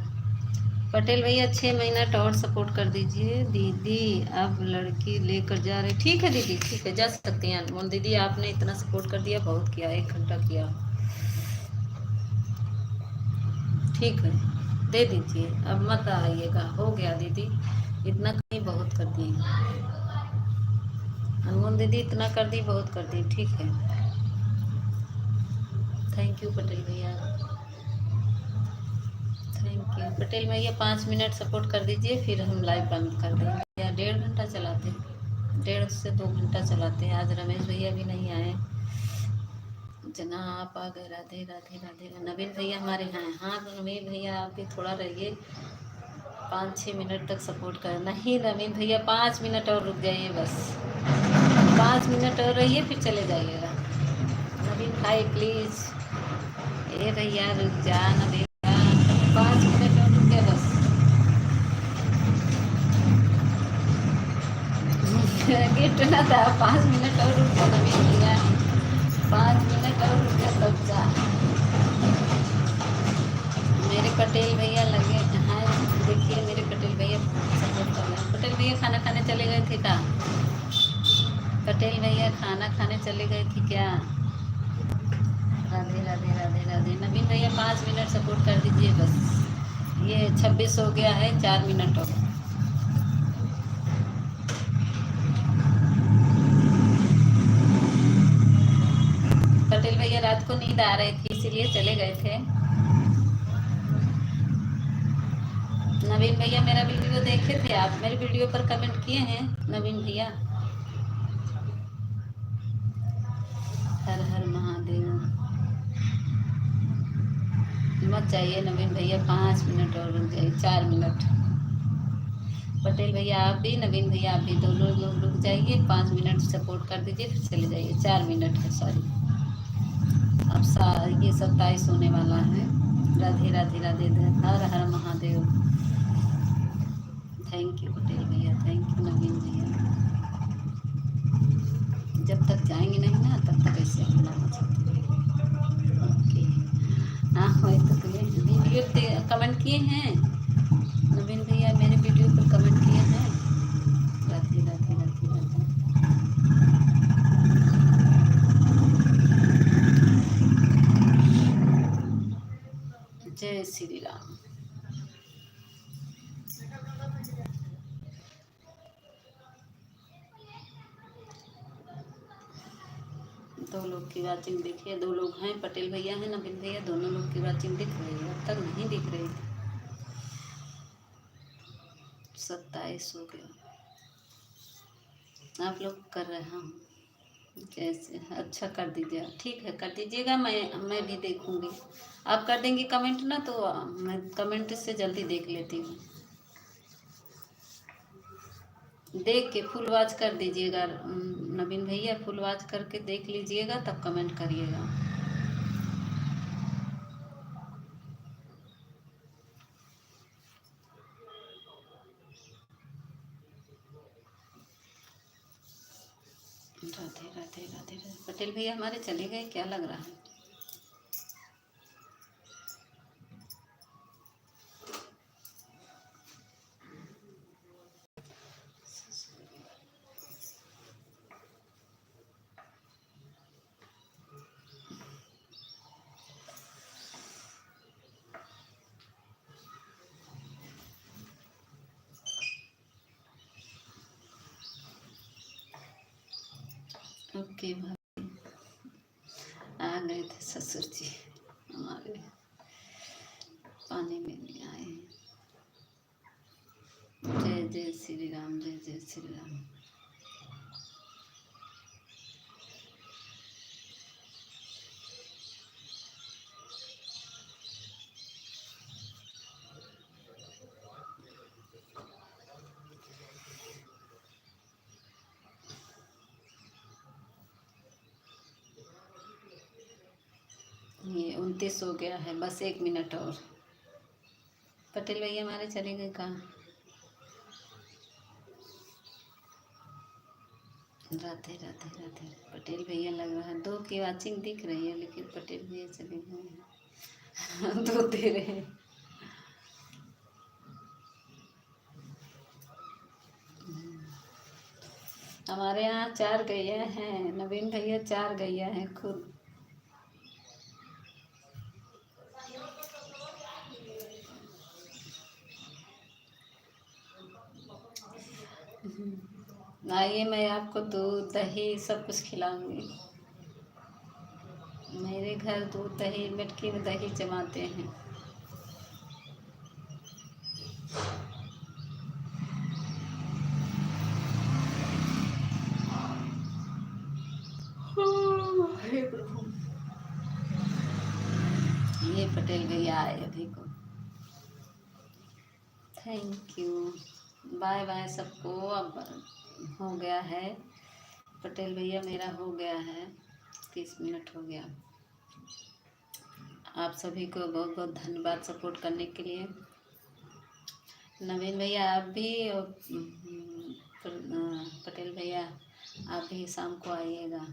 पटेल भैया 6 मिनट और सपोर्ट कर दीजिए। दीदी अब लड़की लेकर जा रहे। ठीक है दीदी, ठीक है, जा सकती हैं अनमोल दीदी, आपने इतना सपोर्ट कर दिया, बहुत किया, 1 घंटा किया। ठीक है, दे दीजिए, अब मत आइएगा, हो गया दीदी, इतना कहीं बहुत कर दी अनमोल दीदी, इतना कर दी, बहुत कर दी। ठीक है, थैंक यू पटेल भैया, थैंक यू पटेल भैया। 5 मिनट सपोर्ट कर दीजिए, फिर हम लाइव बंद कर देंगे। या 1.5 घंटा चलाते हैं, 1.5 से 2 घंटा चलाते हैं। आज रमेश भैया भी नहीं आए, जना आप आ गए। राधे राधे राधे। नवीन भैया हमारे हैं। हाँ नवीन भैया आप भी थोड़ा रहिए, 5-6 मिनट तक सपोर्ट करें। नहीं नवीन भैया 5 मिनट और रुक जाइए, बस 5 मिनट और रहिए, फिर चले जाइएगा। नवीन भाई प्लीज़, ए भैया रुक जा नवीन, 5 मिनट और रुक गए बस। गिफ्ट ना था, 5 मिनट और रुक गया नवीन भैया, 5 मिनट और रुक गया तब जा। मेरे पटेल भैया लगे हैं, देखिए मेरे पटेल भैया सपोर्ट कर रहे हैं। पटेल भैया खाना खाने चले गए थे क्या? पटेल भैया खाना खाने चले गए थे क्या? राधे राधे राधे राधे। नवीन भैया 5 मिनट सपोर्ट कर दीजिए बस, ये 26 हो गया है, 4 मिनट और। नींद आ रही थी इसीलिए चले गए थे। नवीन भैया मेरा वीडियो देखे थे आप? मेरे वीडियो पर कमेंट किए हैं नवीन भैया? हर हर महादेव। मत जाइए नवीन भैया, 5 मिनट और रुक जाइए, 4 मिनट। पटेल भैया आप भी, नवीन भैया आप भी, दोनों लोग रुक जाइए, 5 मिनट सपोर्ट कर दीजिए फिर चले जाइए। 4 मिनट है, सॉरी। अब ये 27 होने वाला है। राधे राधे राधे, हर हर महादेव। थैंक यू पटेल भैया, थैंक यू नवीन भैया। जब तक जाएंगे नहीं ना तब तक ऐसे हम लोग ओके। हाँ वही तो तुम्हें वीडियो कमेंट किए हैं नवीन भैया, मेरे वीडियो पर कमेंट किए हैं। राधे राधे राधे राधे। जय श्री राम। दो लोग की वाचिंग देखिए, 2 लोग हैं, पटेल भैया हैं, नवीन भैया, दोनों लोग की वाचिंग दिख रही है। अब तक नहीं दिख रही थी। 27 हो गया। आप लोग कर रहे हैं कैसे? अच्छा कर दीजिए, ठीक है कर दीजिएगा, मैं भी देखूंगी। आप कर देंगे कमेंट ना तो मैं कमेंट से जल्दी देख लेती हूँ। देख के फुल वॉच कर दीजिएगा नवीन भैया, फुल वॉच करके देख लीजिएगा तब कमेंट करिएगा। राधे राधे राधे राधे। पटेल भैया हमारे चले गए क्या लग रहा है? ओके भाई, आ गए थे ससुर जी हमारे, पानी में नहीं आए हैं। जय जय श्री राम, जय जय श्री राम। ये 29 हो गया है, बस 1 मिनट और। पटेल भैया हमारे चले गए कहाँ? राधे राधे राधे। पटेल भैया लग रहा है 2 की वाचिंग दिख रही है लेकिन पटेल भैया चले गए हैं। 2 दे रहे हैं। हमारे यहाँ 4 गैया हैं नवीन भैया, 4 गैया हैं खुद। आइए, मैं आपको दूध दही सब कुछ खिलाऊंगी। मेरे घर दूध दही मटकी में दही जमाते हैं। हे प्रभु। ये पटेल भैया आए अभी को। थैंक यू, बाय बाय सबको। अब हो गया है पटेल भैया, मेरा हो गया है, 30 मिनट हो गया। आप सभी को बहुत बहुत धन्यवाद सपोर्ट करने के लिए। नवीन भैया आप भी और पटेल भैया आप भी शाम को आइएगा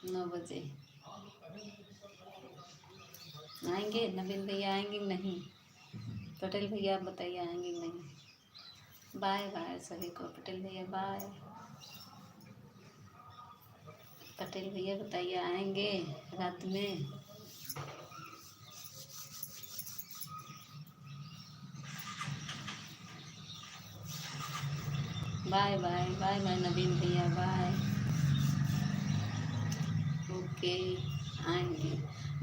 9 बजे। आएंगे नवीन भैया, आएंगे नहीं? पटेल भैया आप बताइए आएंगे नहीं? बाय बाय सभी को। पटेल भैया बाय। पटेल भैया बताइए आएंगे रात में? बाय बाय बाय बाय नवीन भैया बाय। ओके। आएंगे।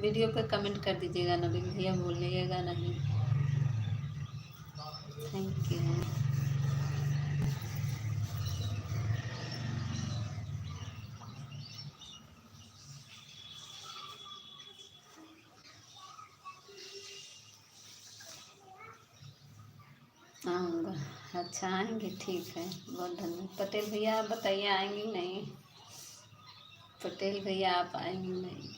वीडियो पे कमेंट कर दीजिएगा नवीन भैया, भूलिएगा नहीं। Thank you. आऊँगा। अच्छा आएंगे, ठीक है, बहुत धन्यवाद। पटेल भैया आप बताइए आएंगे नहीं? पटेल भैया आप आएंगे नहीं,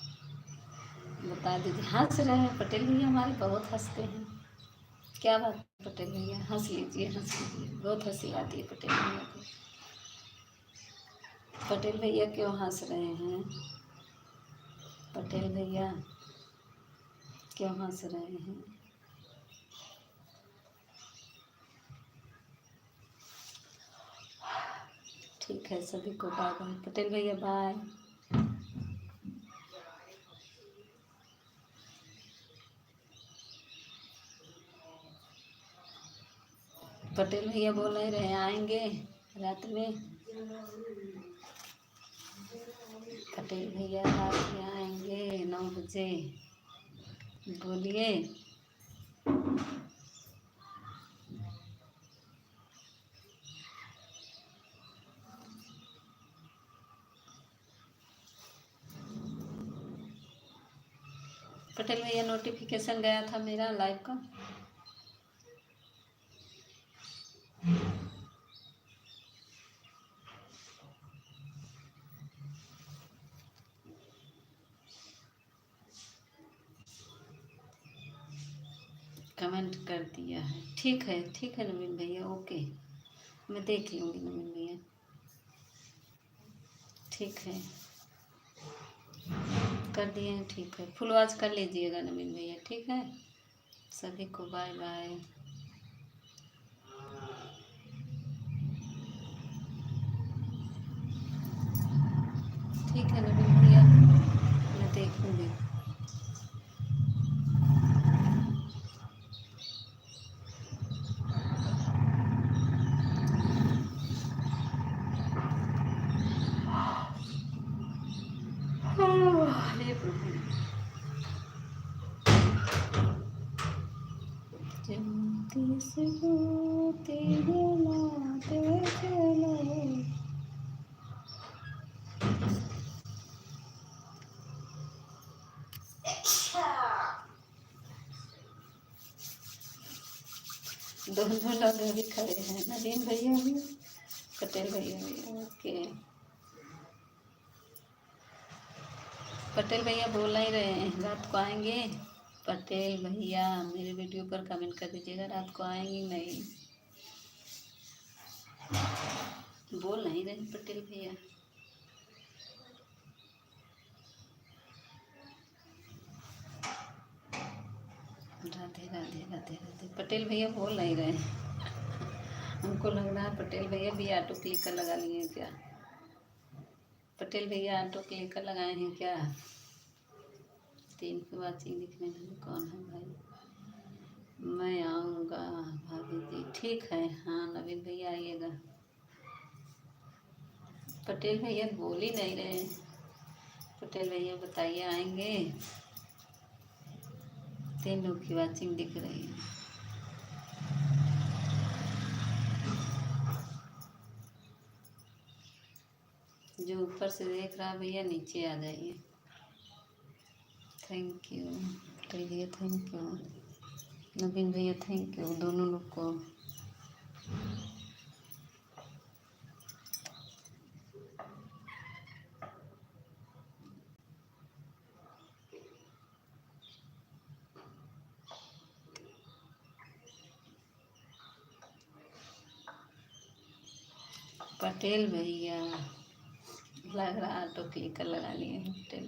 बता दीजिए। हंस रहे हैं पटेल भैया, हमारे बहुत हंसते हैं। क्या बात है पटेल भैया, हंस लीजिए, हंस लीजिए, बहुत हंसी आती है पटेल भैया को। पटेल भैया क्यों हंस रहे हैं? पटेल भैया क्यों हंस रहे हैं? ठीक है, सभी को बाय बाय। पटेल भैया बाय। पटेल भैया बोल नहीं रहे आएंगे रात में? पटेल भैया रात में आएंगे 9 बजे, बोलिए। पटेल भैया नोटिफिकेशन गया था मेरा लाइव का। कमेंट कर दिया है, ठीक है नवीन भैया, ओके, मैं देख लूँगी नवीन भैया। ठीक है, कर दिए हैं, ठीक है, फुल वॉच कर लीजिएगा नवीन भैया, ठीक है। सभी को बाय बाय। ठीक है नवीन भैया, मैं देखूँगी। हे प्रभु। जल्दी से होते जलाते चलो। दोनों लोग अभी खड़े हैं, नवीन भैया भी, पटेल भैया भी, ओके। पटेल भैया बोल नहीं रहे हैं रात को आएंगे? पटेल भैया मेरे वीडियो पर कमेंट कर दीजिएगा, रात को आएंगे नहीं? बोल नहीं रहे पटेल भैया। राधे राधे राधे राधे। पटेल भैया बोल नहीं रहे हैं। हमको लग रहा है पटेल भैया भी ऑटो क्लिकर लगा लिए हैं क्या? पटेल भैया ऑटो क्लिकर लगाए हैं क्या? 3 की वाचिंग दिखने में कौन है भाई? मैं आऊँगा भाभी जी, ठीक है। हाँ नवीन भैया आइएगा। पटेल भैया बोल ही नहीं रहे। पटेल भैया बताइए आएंगे? 3 लोग की वाचिंग दिख रही है। जो ऊपर से देख रहा भैया नीचे आ जाइए। थैंक यू पटेल भैया, थैंक यू नवीन भैया, थैंक यू दोनों लोग को। पटेल भैया लग रहा ऑटो क्लिकर लगा लिए हैं पटेल